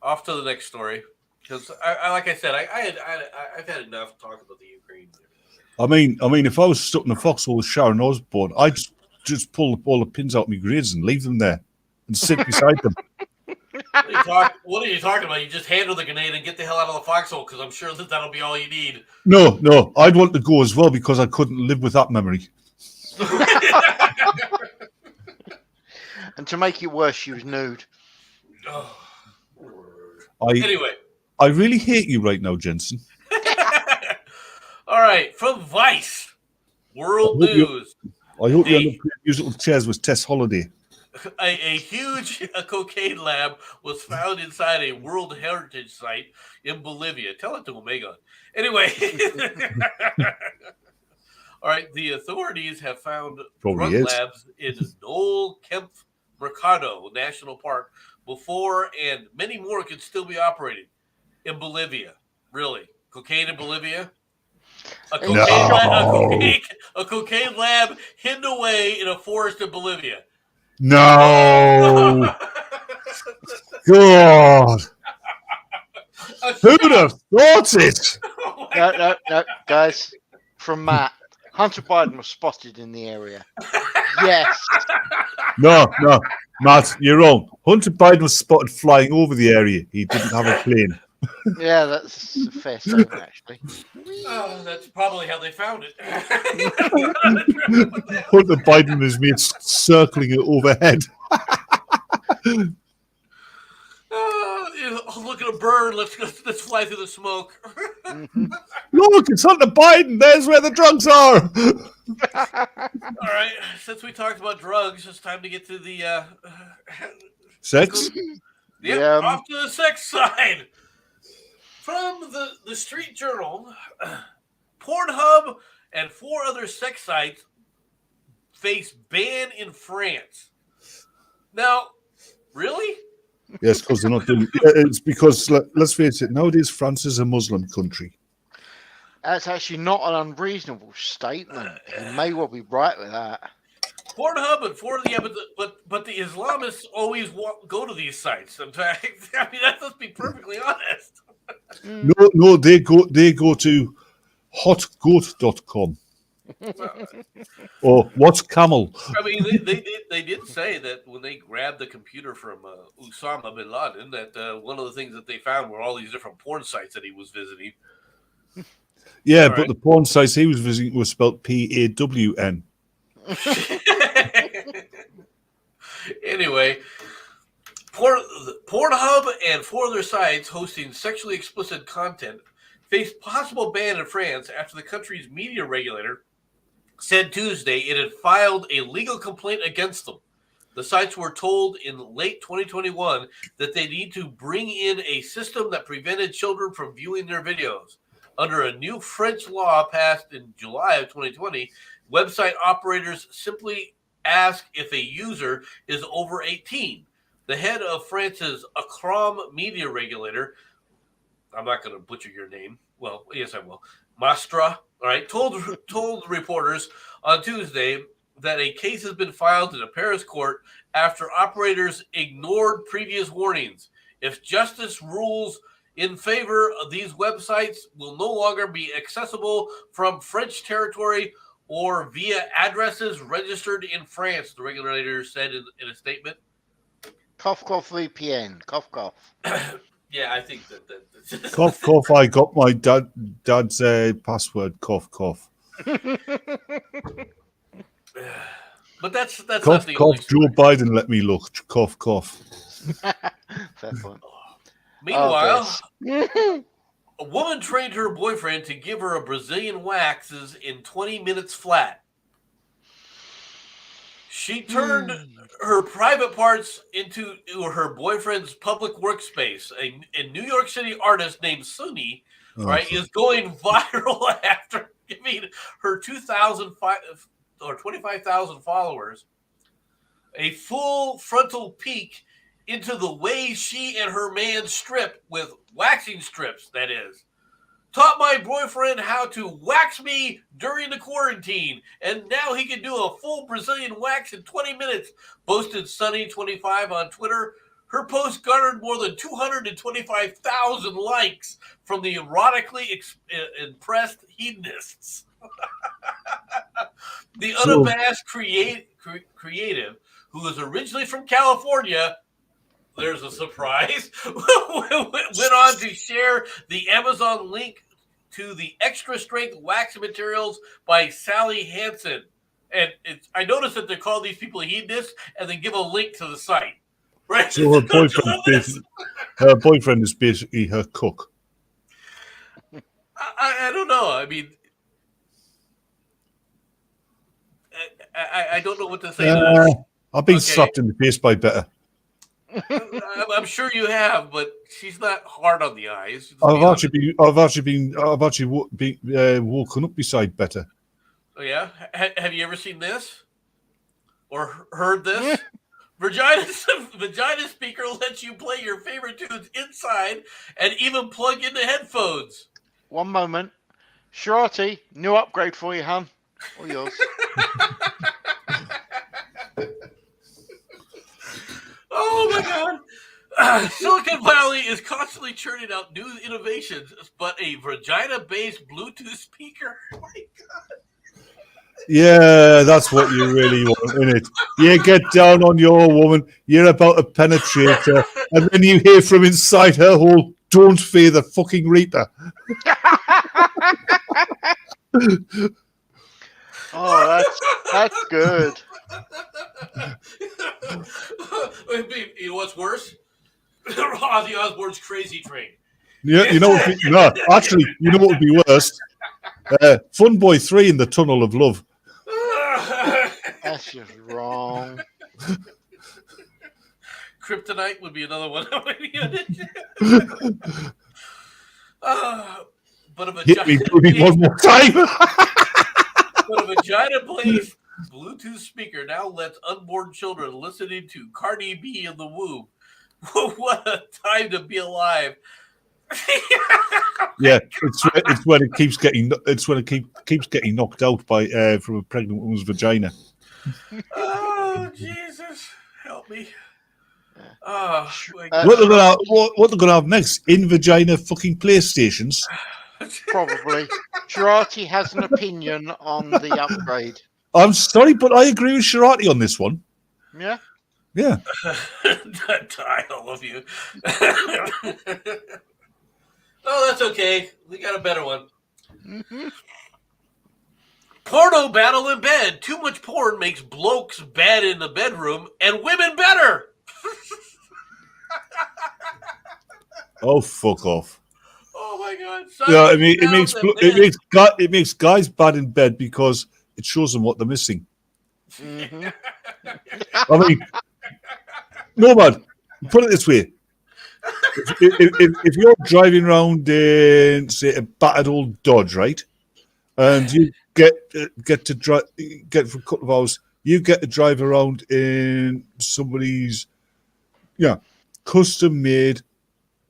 B: Off to the next story, because like I said, I've had enough talking about the Ukraine.
C: I mean, if I was stuck in a foxhole with Sharon Osbourne, I'd just pull all the pins out of my grenades and leave them there and sit beside them.
B: What are you talking about? You just handle the grenade and get the hell out of the foxhole, because I'm sure that'll be all you need.
C: No, I'd want to go as well because I couldn't live with that memory.
A: And to make it worse, she was nude.
B: Anyway.
C: I really hate you right now, Jenson.
B: All right, from Vice, World News.
C: I hope you end up playing musical chairs with Tess Holiday.
B: A huge cocaine lab was found inside a World Heritage Site in Bolivia. Tell it to Omega. Anyway. All right, the authorities have found drug labs in Noel Kempf Mercado National Park before, and many more could still be operating in Bolivia. Really? Cocaine in Bolivia? A cocaine lab hidden away in a forest in Bolivia.
C: No. God. Who'd have thought it?
A: No, guys. From Matt. Hunter Biden was spotted in the area. Yes.
C: No, Matt, you're wrong. Hunter Biden was spotted flying over the area. He didn't have a plane.
A: Yeah, that's a fair statement, actually.
B: That's probably how they found it.
C: Hunter Biden and his mates circling it overhead.
B: Look at a bird. Let's fly through the smoke.
C: Look, it's Hunter Biden. There's where the drugs are.
B: All right. Since we talked about drugs, it's time to get to the
C: sex.
B: Yep, off to the sex side. From the Street Journal, Pornhub and 4 other sex sites face ban in France. Now, really?
C: Yes, because they're not doing. It's because let's face it. Nowadays, France is a Muslim country.
A: That's actually not an unreasonable statement. You may well be right with that.
B: Pornhub and 4 of the but the Islamists always go to these sites. In fact, I mean, let's be perfectly honest.
C: No, they go to hotgoat.com. Or what's camel?
B: I mean, they did say that when they grabbed the computer from Osama bin Laden, that one of the things that they found were all these different porn sites that he was visiting.
C: Yeah, but the porn sites he was visiting was spelled PAWN.
B: Anyway, Pornhub and 4 other sites hosting sexually explicit content faced possible ban in France after the country's media regulator said Tuesday it had filed a legal complaint against them. The sites were told in late 2021 that they need to bring in a system that prevented children from viewing their videos. Under a new French law passed in July of 2020, website operators simply ask if a user is over 18. The head of France's ACROM media regulator, I'm not going to butcher your name. Well, yes, I will. Mastra, all right, told reporters on Tuesday that a case has been filed in a Paris court after operators ignored previous warnings. If justice rules in favor of these websites will no longer be accessible from French territory or via addresses registered in France, the regulator said in a statement.
A: Cough, cough, VPN. Cough, cough.
B: Yeah, I think that.
C: Cough, cough. I got my dad's password. Cough, cough.
B: But that's
C: Cough,
B: not the only
C: cough.
B: story.
C: Joe Biden, let me look. Cough, cough.
A: Fair point.
B: Meanwhile,
A: Oh,
B: a woman trained her boyfriend to give her a Brazilian waxes in 20 minutes flat. She turned her private parts into her boyfriend's public workspace. A New York City artist named Suni, is going viral after giving her 25,000 followers a full frontal peek into the way she and her man strip with waxing strips, that is. Taught my boyfriend how to wax me during the quarantine, and now he can do a full Brazilian wax in 20 minutes, posted Sunny25 on Twitter. Her post garnered more than 225,000 likes from the erotically impressed hedonists. The unabashed creative, who was originally from California, there's a surprise, went on to share the Amazon link to the extra strength wax materials by Sally Hansen. And I noticed that they call these people hedonists and then give a link to the site. Right?
C: So her boyfriend is basically her cook.
B: I don't know. I mean, I don't know what to say to this.
C: I've been slapped in the face by better.
B: I'm sure you have, but she's not hard on the eyes.
C: I've actually been woken up beside better.
B: Oh yeah, have you ever seen this or heard this? Vagina speaker lets you play your favorite tunes inside and even plug into headphones.
A: one moment. Shorty, new upgrade for you, hon. All yours.
B: Oh my God. Silicon Valley is constantly churning out new innovations, but a vagina-based Bluetooth speaker. Oh my God.
C: Yeah, that's what you really want, isn't it? You get down on your woman, you're about to penetrate her, and then you hear from inside her hole, "Don't fear the fucking Reaper."
A: Oh, that's good.
B: You know what's worse? Ozzy Osbourne's Crazy Train.
C: Yeah, you know what? No, actually, you know what would be worse? Fun Boy 3 in the Tunnel of Love.
A: That's just wrong.
B: Kryptonite would be another one. But a
C: Hit me, baby, one more time.
B: But a vagina-based Bluetooth speaker now lets unborn children listening to Cardi B in the womb. What a time to be alive!
C: Yeah, it's when it keeps getting knocked out by from a pregnant woman's vagina.
B: Oh Jesus, help me! Oh,
C: What they're gonna have next? In vagina fucking PlayStations.
A: Probably. Girardi has an opinion on the upgrade.
C: I'm sorry, but I agree with Shirati on this one.
A: Yeah?
C: Yeah.
B: Die, all of you. Oh, that's okay. We got a better one.
A: Mm-hmm.
B: Porno battle in bed. Too much porn makes blokes bad in the bedroom and women better.
C: Oh, fuck off.
B: Oh my God!
C: Yeah, I mean, it makes guys bad in bed because it shows them what they're missing.
A: Mm-hmm.
C: I mean, Nomad, put it this way: if you're driving around in, say, a battered old Dodge, right, and you get to drive, for a couple of hours, you get to drive around in somebody's, custom-made,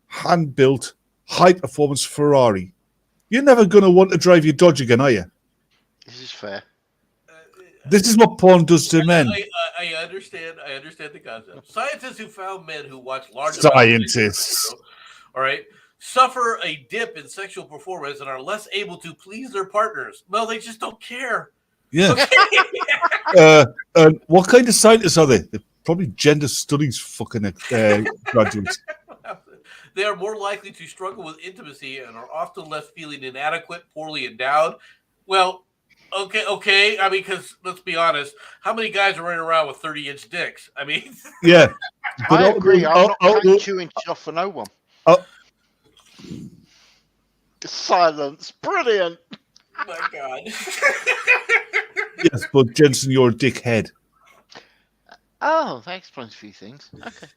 C: hand-built, high-performance Ferrari. You're never going to want to drive your Dodge again, are you?
A: This is fair.
C: This is what porn does to men.
B: I understand. I understand the concept. Scientists who found men who watch large
C: Scientists,
B: all right, suffer a dip in sexual performance and are less able to please their partners. Well, they just don't care.
C: Yeah.
B: Okay.
C: And what kind of scientists are they? They're probably gender studies fucking graduates.
B: They are more likely to struggle with intimacy and are often left feeling inadequate, poorly endowed. Well, okay. I mean, because let's be honest, how many guys are running around with 30-inch dicks? I mean,
C: Yeah.
A: I agree. I'm not cutting
C: oh,
A: 2 inches off for no one.
C: oh,
A: Silence. Brilliant.
B: my God.
C: yes, but Jenson, you're a dickhead.
A: Oh, that explains a few things. Okay.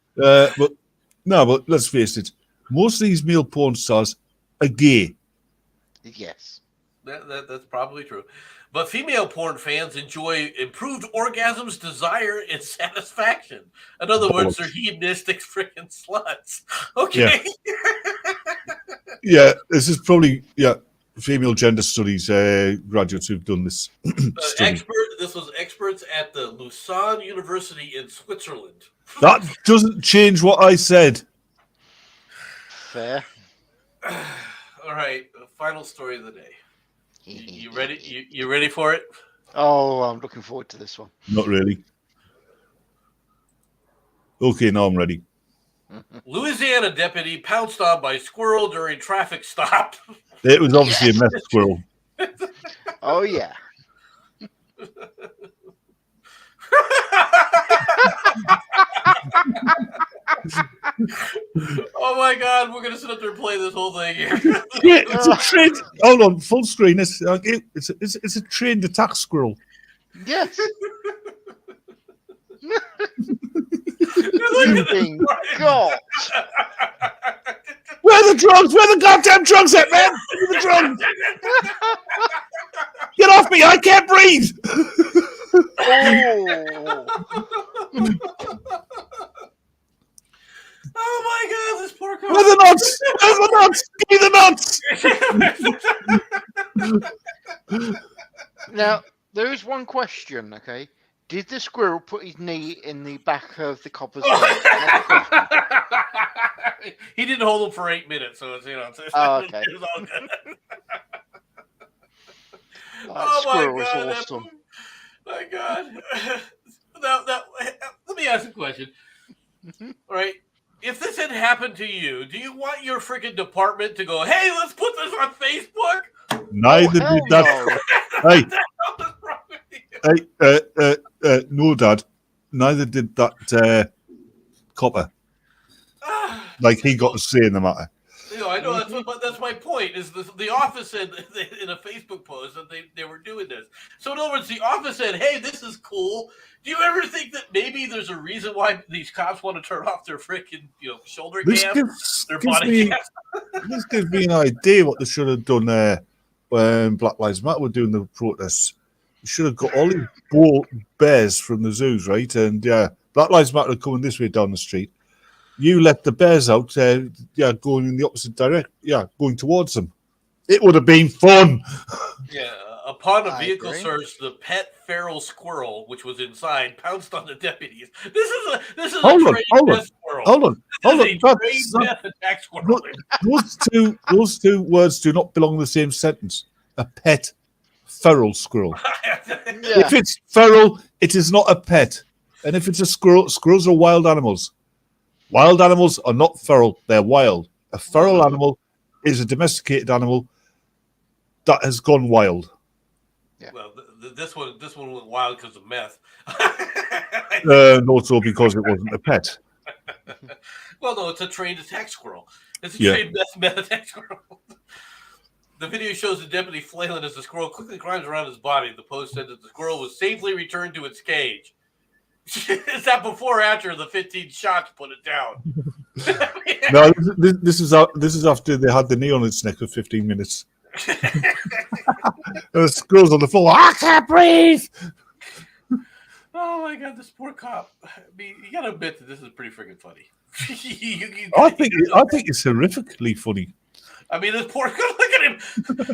C: But let's face it. Most of these male porn stars are gay.
A: Yes.
B: That's probably true. But female porn fans enjoy improved orgasms, desire, and satisfaction. In other words, they're hedonistic freaking sluts. Okay.
C: Yeah, this is probably female gender studies graduates who've done this study.
B: This was experts at the Lausanne University in Switzerland.
C: That doesn't change what I said.
A: Fair.
B: All right, final story of the day. You ready? You ready for it?
A: Oh, I'm looking forward to this one.
C: Not really. Okay, now I'm ready.
B: Louisiana deputy pounced on by squirrel during traffic stop.
C: It was obviously a meth squirrel.
A: Oh, yeah.
B: Oh my God, we're gonna sit up there and play this whole thing here.
C: Yeah, it's a trained. Hold on, full screen. It's a trained attack squirrel.
A: Yes.
B: Look at this.
A: God.
C: Where are the drugs? Where are the goddamn drugs at, man? Where are the drugs? Get off me! I can't breathe.
A: Oh.
B: Oh my God, this poor guy.
C: Where are the nuts? Where's the nuts? Give me the nuts.
A: Now, there is one question, okay? Did the squirrel put his knee in the back of the copper's head?
B: He didn't hold him for 8 minutes, so it's
A: okay.
B: it was all good.
A: That squirrel was awesome.
B: My God. Now, let me ask a question. All right. If this had happened to you, do you want your freaking department to go, hey, let's put this on Facebook?
C: Neither did that. No. No, Dad. Neither did that copper. Like he got a say in the matter.
B: I know that's my point. Is the office said in a Facebook post that they were doing this. So in other words, the office said, "Hey, this is cool." Do you ever think that maybe there's a reason why these cops want to turn off their freaking shoulder cams, their body cams?
C: This gives me an idea what they should have done when Black Lives Matter were doing the protests. You should have got all these bears from the zoos, right? And Black Lives Matter are coming this way down the street. You let the bears out, going in the opposite direction, going towards them. It would have been fun.
B: Yeah. Upon a vehicle search, the pet feral squirrel, which was inside, pounced on the deputies. This is a trained death squirrel.
C: Hold on.
B: Trained death attack squirrel.
C: Those two words do not belong in the same sentence. A pet feral squirrel. If it's feral, it is not a pet. And if it's a squirrel, squirrels are wild animals. Wild animals are not feral, they're wild. A feral animal is a domesticated animal that has gone wild.
B: Yeah. Well, this one went wild because of meth.
C: And also because it wasn't a pet.
B: Well, no, it's a trained attack squirrel. It's a trained meth attack squirrel. The video shows the deputy flailing as the squirrel quickly climbs around his body. The post said that the squirrel was safely returned to its cage. Is that before or after the 15 shots put it down?
C: No, this is after they had the knee on its neck for 15 minutes. The squirrel's on the floor. I can't breathe.
B: Oh my God, this poor cop. I mean, you gotta admit that this is pretty freaking funny.
C: I think it's horrifically funny.
B: I mean, this poor look at him.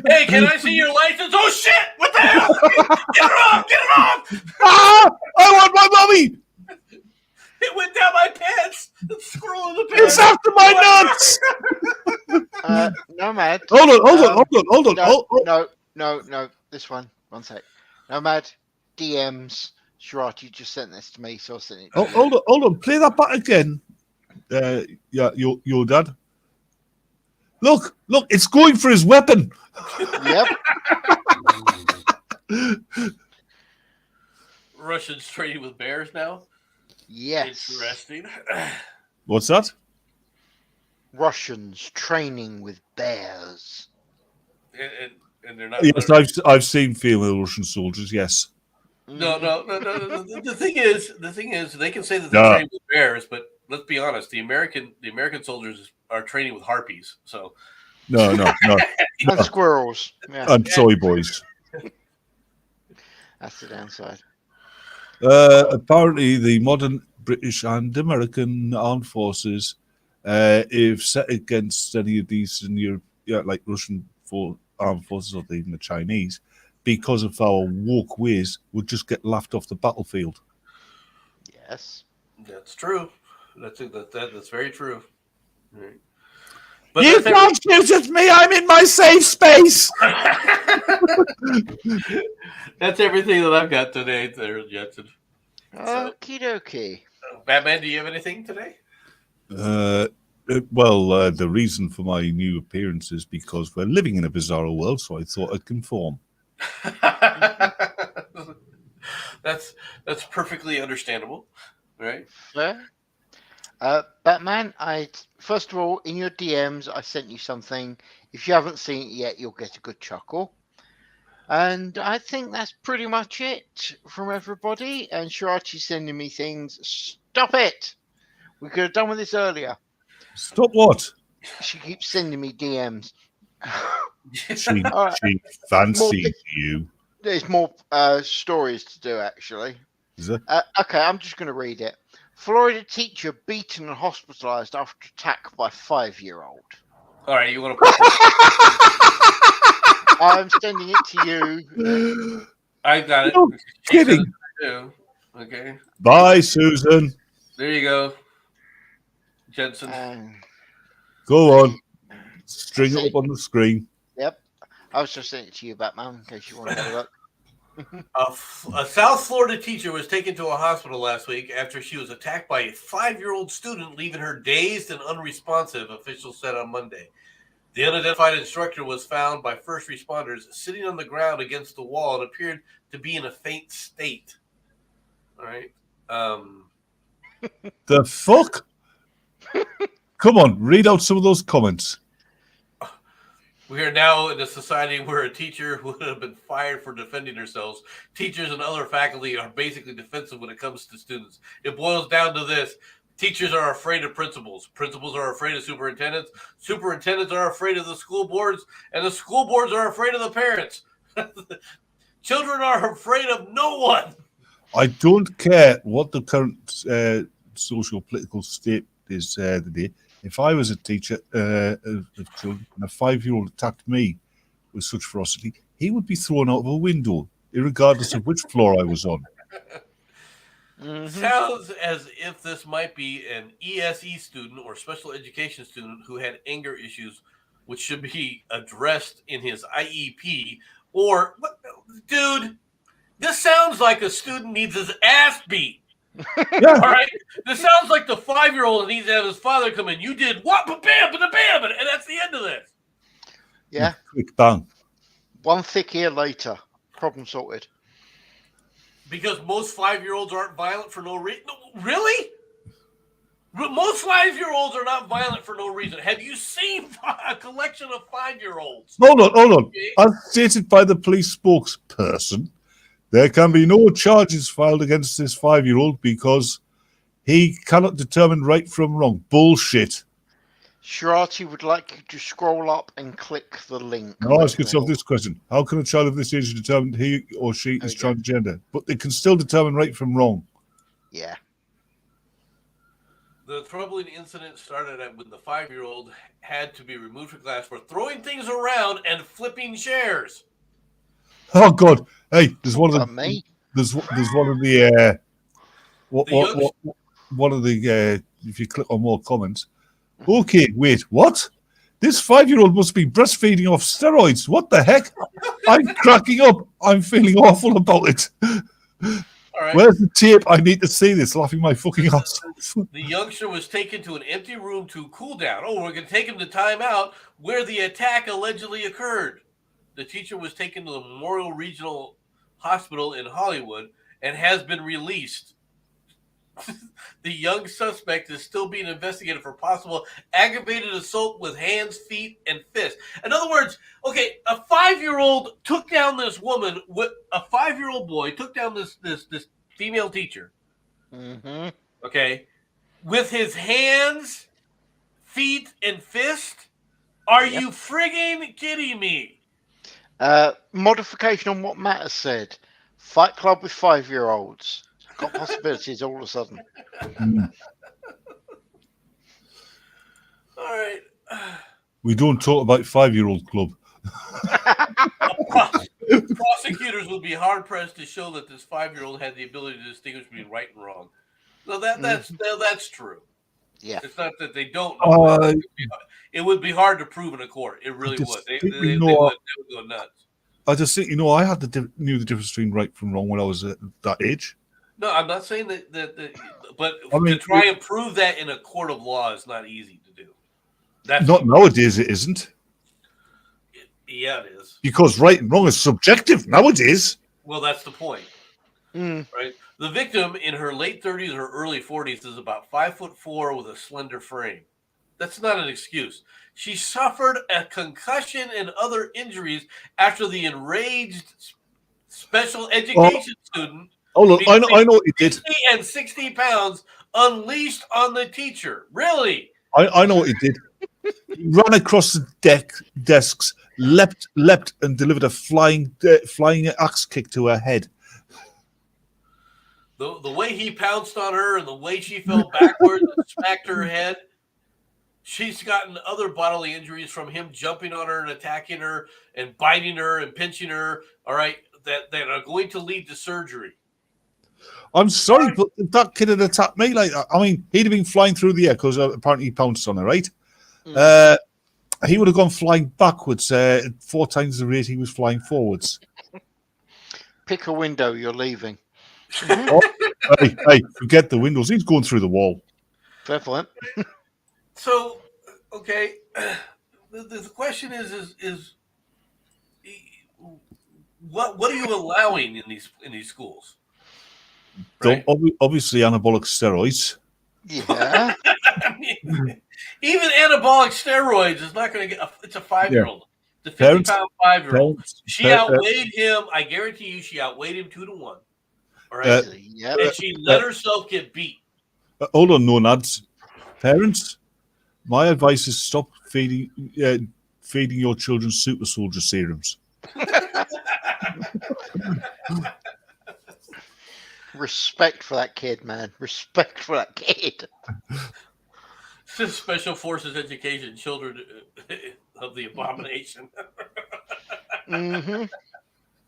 B: Hey, can I see your license? Oh shit! What the hell? Get it off! Get it off!
C: Ah! I want my mommy!
B: It went down my pants. The squirrel in the pants.
C: It's after my nuts!
A: Nomad.
C: Hold on.
A: No. This one. 1 sec. Nomad, DMs. Sharati, you just sent this to me, so I sent it to
C: Oh,
A: you.
C: hold on. Play that back again. Yeah, your dad. Look, it's going for his weapon.
A: Yep.
B: Russians trading with bears now.
A: Yes.
B: Interesting.
C: What's that?
A: Russians training with bears.
B: And they're not.
C: Yes, I've seen female Russian soldiers. Yes.
B: No. The thing is, they can say that they're
C: Yeah.
B: training with bears, but let's be honest, the American soldiers are training with harpies. So
C: No.
A: And squirrels. Yeah,
C: And soy boys.
A: that's the downside.
C: Apparently, the modern British and American armed forces, if set against any of these in Europe, like Russian armed forces or even the Chinese, because of our woke ways, would just get laughed off the battlefield.
A: Yes.
B: that's true. That's very true. Right. But
C: You can't shoot at me! I'm in my safe space!
B: That's everything that I've got today, there, Jensen.
A: Okie dokie.
B: Batman, do you have anything today?
C: Well, the reason for my new appearance is because we're living in a bizarre world, so I thought I'd conform.
B: That's perfectly understandable, right?
A: Fair. Batman, first of all, in your DMs, I sent you something. If you haven't seen it yet, you'll get a good chuckle. And I think that's pretty much it from everybody. And Shirachi's sending me things. Stop it! We could have done with this earlier.
C: Stop what?
A: She keeps sending me DMs.
C: She
A: All right.
C: fancies you.
A: There's more stories to do, actually.
C: Is there?
A: Okay, I'm just going to read it. Florida teacher beaten and hospitalized after attack by 5-year-old.
B: All right, you want to put
A: I'm sending it to you.
B: I got it.
C: No
B: She said
C: kidding.
B: it too. Okay.
C: Bye, Susan.
B: There you go. Jensen.
C: Go on. String it up on the screen.
A: Yep. I was just sending it to you, Batman, in case you want to have a look.
B: A South Florida teacher was taken to a hospital last week after she was attacked by a 5-year-old student, leaving her dazed and unresponsive, officials said on Monday. The unidentified instructor was found by first responders sitting on the ground against the wall and appeared to be in a faint state. All right.
C: The fuck? Come on, read out some of those comments.
B: We are now in a society where a teacher would have been fired for defending herself. Teachers and other faculty are basically defensive when it comes to students. It boils down to this. Teachers are afraid of principals. Principals are afraid of superintendents. Superintendents are afraid of the school boards. And the school boards are afraid of the parents. Children are afraid of no one.
C: I don't care what the current social political state is today. If I was a teacher of children and a 5-year-old attacked me with such ferocity, he would be thrown out of a window, regardless of which floor I was on.
B: Mm-hmm. Sounds as if this might be an ESE student or special education student who had anger issues, which should be addressed in his IEP. Or, dude, this sounds like a student needs his ass beat.
C: Yeah.
B: All right. This sounds like the 5-year-old needs to have his father come in. You did what? Bam, bam, bam, and that's the end of this.
A: Yeah.
C: Quick bang.
A: One thick ear later. Problem sorted.
B: Because most 5-year-olds aren't violent for no reason. No, really? Most 5-year-olds are not violent for no reason. Have you seen a collection of 5-year-olds?
C: Hold on.
B: Okay.
C: As stated by the police spokesperson, there can be no charges filed against this 5-year-old because he cannot determine right from wrong. Bullshit.
A: Shirati would like you to scroll up and click the link.
C: Now ask yourself this question. How can a child of this age determine he or she is transgender? But they can still determine right from wrong.
A: Yeah.
B: The troubling incident started when the 5-year-old had to be removed from class for throwing things around and flipping chairs.
C: Oh God! Hey, there's one of the
A: Me?
C: there's one of the one of the if you click on more comments. Okay, wait, what? This 5-year-old must be breastfeeding off steroids. What the heck? I'm cracking up. I'm feeling awful about it.
B: All right.
C: Where's the tape? I need to see this. Laughing my fucking ass off.
B: The youngster was taken to an empty room to cool down. Oh, we're going to take him to timeout where the attack allegedly occurred. The teacher was taken to the Memorial Regional Hospital in Hollywood and has been released. The young suspect is still being investigated for possible aggravated assault with hands, feet, and fists. In other words, okay, a 5-year-old took down this woman. A 5-year-old boy took down this female teacher.
A: Mm-hmm.
B: Okay, with his hands, feet, and fist. Are you frigging kidding me?
A: Modification on what Matt has said. Fight Club with 5-year-olds. Got possibilities all of a sudden.
B: All right.
C: We don't talk about 5-year-old club.
B: Prosecutors would be hard pressed to show that this 5-year-old had the ability to distinguish between right and wrong. So that's true.
A: Yeah.
B: It's not that they don't know. It would be hard to prove in a court. It really would. They would go nuts.
C: I just think, I knew the difference between right from wrong when I was at that age.
B: No, I'm not saying that but to try and prove that in a court of law is not easy to do. That's
C: not nowadays. It isn't.
B: Yeah, it is.
C: Because right and wrong is subjective nowadays.
B: Well, that's the point. Right? The victim in her late 30s or early 40s is about 5'4" with a slender frame. That's not an excuse. She suffered a concussion and other injuries after the enraged special education student.
C: Hold on, I know what he did.
B: 50 and 60 pounds unleashed on the teacher. Really?
C: I know what he did. He ran across the desks, leapt, and delivered a flying axe kick to her head.
B: The way he pounced on her and the way she fell backwards and smacked her head, she's gotten other bodily injuries from him jumping on her and attacking her and biting her and pinching her, all right, that are going to lead to surgery.
C: I'm sorry, but if that kid had attacked me like that, I mean, he'd have been flying through the air because apparently he pounced on her, right? He would have gone flying backwards 4 times the rate he was flying forwards.
A: Pick a window, you're leaving.
C: Hey, forget the windows. He's going through the wall.
A: Fair point.
B: So, okay, the question is what are you allowing in these schools? Right?
C: Obviously, anabolic steroids.
A: Yeah.
B: I mean, even anabolic steroids is not going to get. It's a 5-year-old. The 50-pound 5-year-old. She outweighed him. I guarantee you, she outweighed him 2 to 1. All right, and she let herself get beat.
C: Hold on, Nomads. Parents, my advice is stop feeding your children super soldier serums.
A: Respect for that kid, man. Respect for that kid.
B: Special Forces Education, children of the abomination.
A: Mm-hmm.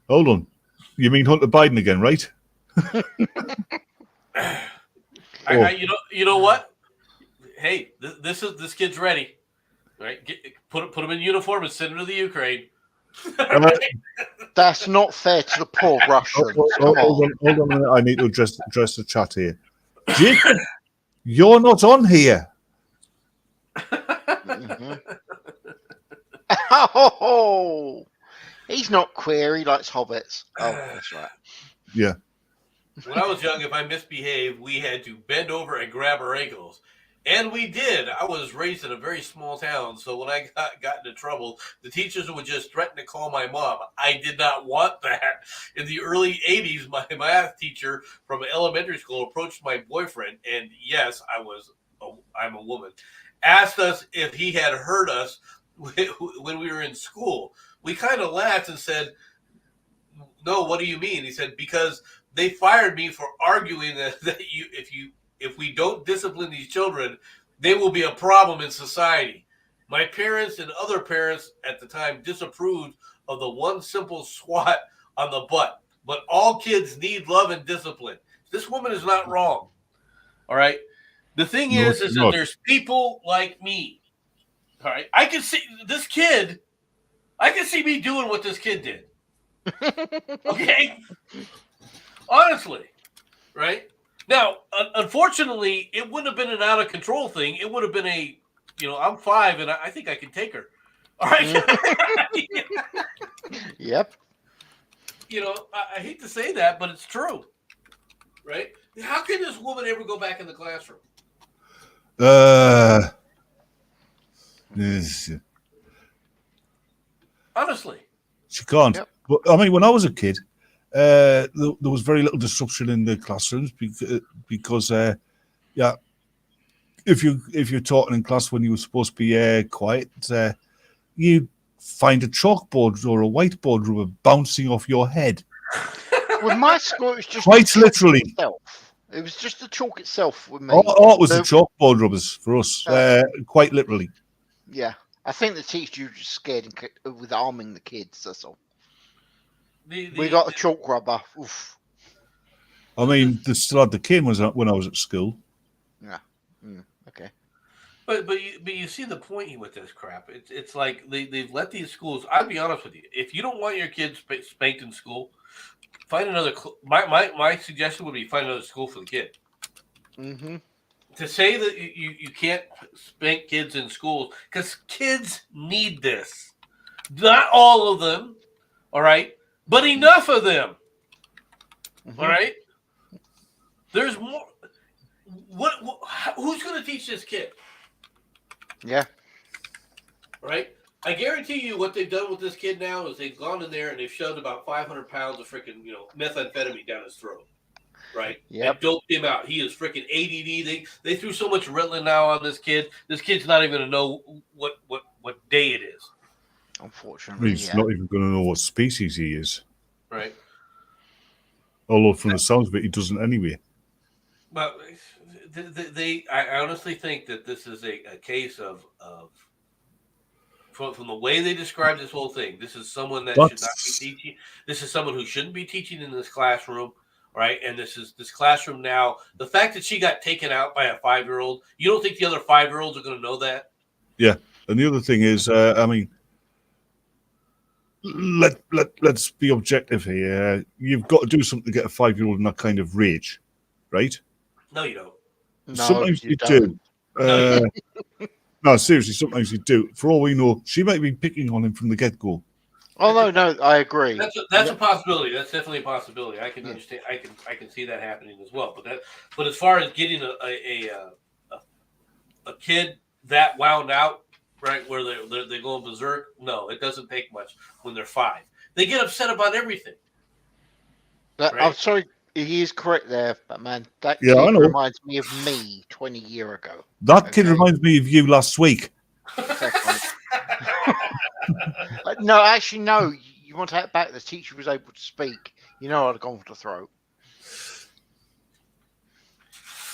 C: Hold on. You mean Hunter Biden again, right?
B: You know what? Hey, this kid's ready. Right? Put him in uniform and send him to the Ukraine.
A: That's not fair to the poor Russians.
C: Hold on a minute. I need to address the chat here. Jacob, you're not on here.
A: Mm-hmm. Oh, he's not queer. He likes hobbits. Oh, that's right.
C: Yeah.
B: When I was young, if I misbehaved, we had to bend over and grab our ankles. And we did. I was raised in a very small town, so when I got into trouble, the teachers would just threaten to call my mom. I did not want that. In the early 80s, my math teacher from elementary school approached my boyfriend, and yes, I'm a woman, asked us if he had heard us when we were in school. We kind of laughed and said, no, what do you mean? He said, because they fired me for arguing that if we don't discipline these children, they will be a problem in society. My parents and other parents at the time disapproved of the one simple swat on the butt. But all kids need love and discipline. This woman is not wrong. All right. The thing is that there's people like me All right, I can see this kid. I can see me doing what this kid did. Okay, honestly, right? Now, unfortunately, it wouldn't have been an out of control thing. It would have been a, I'm 5 and I think I can take her. All right.
A: Yep.
B: I hate to say that, but it's true, right? How can this woman ever go back in the classroom? Honestly,
C: she can't.
A: Yep.
C: But I mean, when I was a kid, there was very little disruption in the classrooms because yeah, if you're talking in class when you were supposed to be quiet, you find a chalkboard or a whiteboard rubber bouncing off your head.
A: With my school, it was just
C: Quite
A: the chalk
C: literally.
A: itself. It was just the chalk itself with me.
C: Oh, it was the chalkboard rubbers for us, quite literally.
A: Yeah, I think the teacher was just scared with arming the kids. That's all. We got a chalk rubber. Oof.
C: I mean, they still had the cane when I was at school.
A: Yeah. Okay.
B: But you see the point with this crap. It's like they've let these schools. I'll be honest with you. If you don't want your kids spanked in school, find another. My suggestion would be find another school for the kid.
A: Mm-hmm.
B: To say that you can't spank kids in schools because kids need this. Not all of them, all right, but enough of them.
A: Mm-hmm.
B: All right. There's more. What who's going to teach this kid?
A: Yeah.
B: Right? I guarantee you what they've done with this kid now is they've gone in there and they've shoved about 500 pounds of freaking, methamphetamine down his throat. Right?
A: Yep.
B: And doped him out. He is freaking ADD. They threw so much Ritalin now on this kid. This kid's not even going to know what day it is.
A: Unfortunately.
C: He's not even going to know what species he is.
B: Right.
C: Although from the sounds of it, he doesn't anyway.
B: But I honestly think that this is a case of from the way they describe this whole thing, this is someone that should not be teaching. This is someone who shouldn't be teaching in this classroom, right? And this classroom now. The fact that she got taken out by a 5-year-old, you don't think the other 5-year-olds are going to know that?
C: Yeah, and the other thing is, I mean, let's be objective here. You've got to do something to get a 5-year-old in that kind of rage, right?
B: No, you don't.
A: No,
C: sometimes you do. No, seriously, sometimes you do. For all we know, she might be picking on him from the get-go.
A: Oh no, I agree.
B: That's a possibility. That's definitely a possibility. I can understand. I can see that happening as well. But as far as getting a kid that wound out, right, where they're going berserk, no, it doesn't take much when they're 5. They get upset about everything.
A: Right? I'm sorry. He is correct there, but man, that
C: kid
A: reminds me of me 20 years ago.
C: That kid reminds me of you last week.
A: No, actually, no. You want to take it back? The teacher was able to speak. I'd have gone for the throat.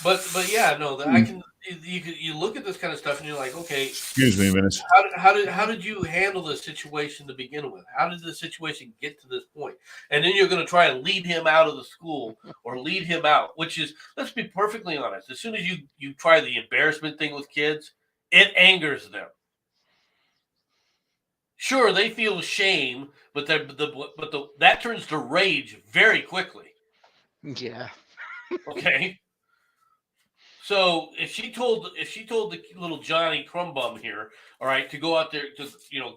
B: But yeah, no. I can. You look at this kind of stuff and you're like, okay.
C: Excuse me a minute.
B: How did you handle the situation to begin with? How did the situation get to this point? And then you're going to try and lead him out of the school or lead him out, which is, let's be perfectly honest. As soon as you try the embarrassment thing with kids, it angers them. Sure, they feel shame, but that turns to rage very quickly.
A: Yeah.
B: Okay. So if she told the little Johnny Crumbum here, all right, to go out there to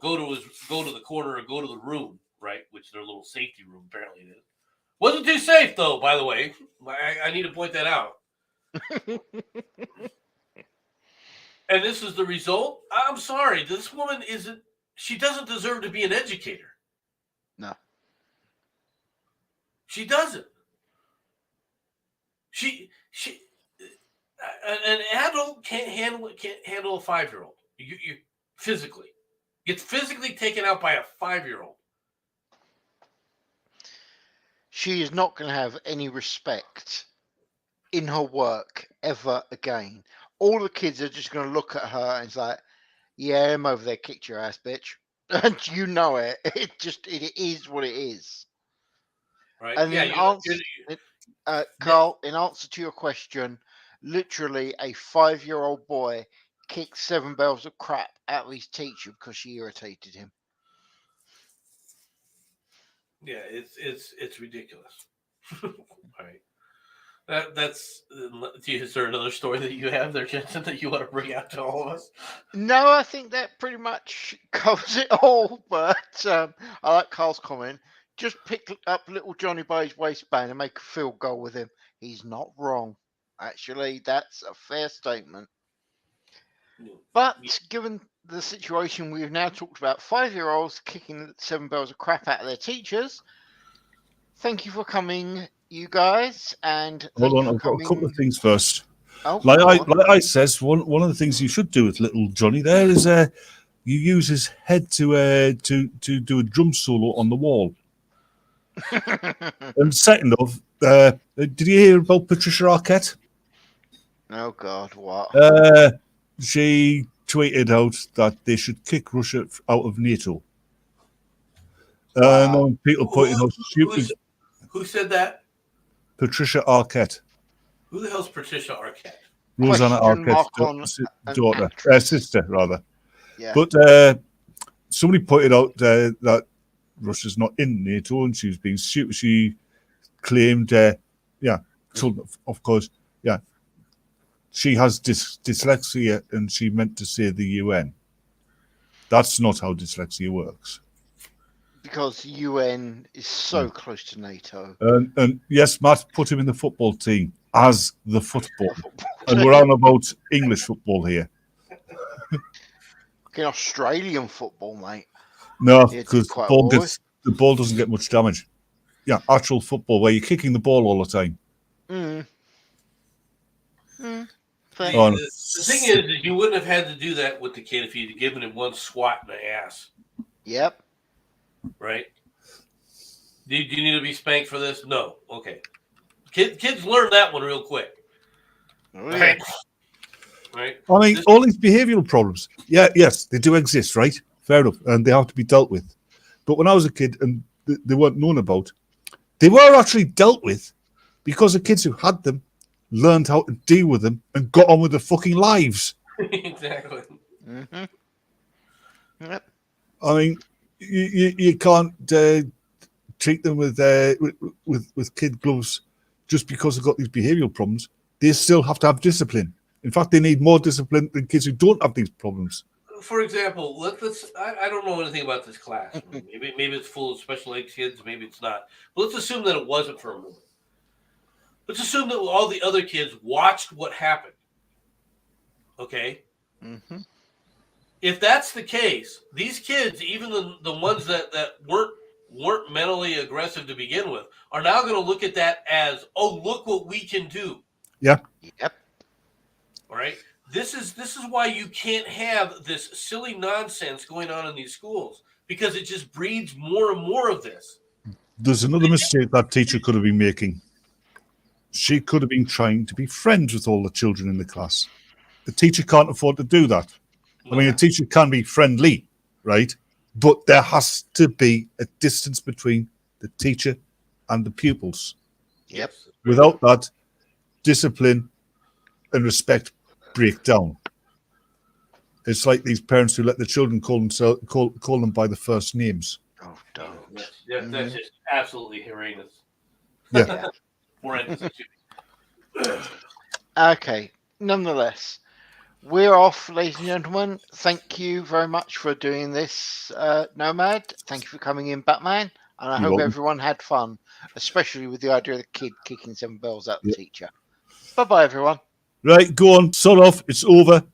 B: go to the corner or go to the room, right, which their little safety room apparently is. Wasn't too safe though, by the way. I need to point that out. And this is the result. I'm sorry, this woman isn't. She doesn't deserve to be an educator.
A: No.
B: She doesn't. An adult can't handle a 5-year-old. You physically gets physically taken out by a 5-year-old.
A: She is not going to have any respect in her work ever again. All the kids are just going to look at her and it's like, "Yeah, I'm over there, kicked your ass, bitch," and you know it. It is what it is.
B: Right.
A: And
B: yeah.
A: Carl, in answer to your question, literally a 5-year-old boy kicked 7 bells of crap out of his teacher because she irritated him.
B: Yeah, it's ridiculous. Right. That's. Is there another story that you have there, Jensen, that you want to bring out to all of us?
A: No, I think that pretty much covers it all. But I like Carl's comment. Just pick up little Johnny by his waistband and make a field goal with him. He's not wrong. Actually, that's a fair statement. But given the situation we've now talked about, 5-year-olds kicking 7 bells of crap out of their teachers. Thank you for coming, you guys. And
C: Hold on,
A: thank you
C: I've
A: for
C: got a couple of
A: coming.
C: things first.
A: Oh,
C: Like
A: go on.
C: I says, one of the things you should do with little Johnny there is you use his head to do a drum solo on the wall. And second off, did you hear about Patricia Arquette?
A: Oh God, what?
C: She tweeted out that they should kick Russia out of NATO.
A: Wow.
C: And people pointed out stupid.
B: Who said that?
C: Patricia Arquette.
B: Who the hell's Patricia Arquette?
C: Rosanna
A: Question mark
C: Arquette's
A: on
C: daughter,
A: actress.
C: sister, rather.
A: Yeah.
C: But somebody pointed out that Russia's not in NATO, and she was being stupid. She claimed, so of course, she has dyslexia, and she meant to say the UN. That's not how dyslexia works.
A: Because UN is so close to NATO.
C: And yes, Matt put him in the football team as the football. And we're on about English football here.
A: In Australian football, mate.
C: No,
A: Yeah,
C: because
A: quite
C: the ball doesn't get much damage. Yeah, actual football where you're kicking the ball all the time.
B: The thing is, you wouldn't have had to do that with the kid if you'd given him one swat in the ass.
A: Yep.
B: Right? Do you need to be spanked for this? No. Okay. Kids learn that one real quick.
A: Oh, yeah.
B: Right?
C: I mean, all these behavioural problems, yes, they do exist, right? Fair enough, and they have to be dealt with. But when I was a kid and they weren't known about, they were actually dealt with because the kids who had them learned how to deal with them and got on with their fucking lives.
B: Exactly.
A: Mm-hmm. Yep.
C: I mean, you can't treat them with kid gloves just because they've got these behavioural problems. They still have to have discipline. In fact, they need more discipline than kids who don't have these problems.
B: For example, let's I don't know anything about this class. Maybe it's full of special ed kids, maybe it's not. But let's assume that it wasn't for a moment. Let's assume that all the other kids watched what happened. Okay?
A: Mm-hmm.
B: If that's the case, these kids, even the ones that weren't mentally aggressive to begin with, are now going to look at that as, oh, look what we can do.
C: Yeah.
A: Yep.
B: All right. This is why you can't have this silly nonsense going on in these schools, because it just breeds more and more of this.
C: There's another mistake that teacher could have been making. She could have been trying to be friends with all the children in the class. The teacher can't afford to do that. I mean, a teacher can be friendly, right? But there has to be a distance between the teacher and the pupils.
A: Yep.
C: Without that, discipline and respect break down. It's like these parents who let the children call them by the first names.
A: Oh, don't.
B: That's just absolutely horrendous.
C: Yeah.
B: Horrendous.
A: Okay. Nonetheless, we're off, ladies and gentlemen. Thank you very much for doing this, Nomad. Thank you for coming in, Batman. And I hope everyone had fun, especially with the idea of the kid kicking 7 bells at the teacher. Bye-bye, everyone.
C: Right, go on, sod off. It's over.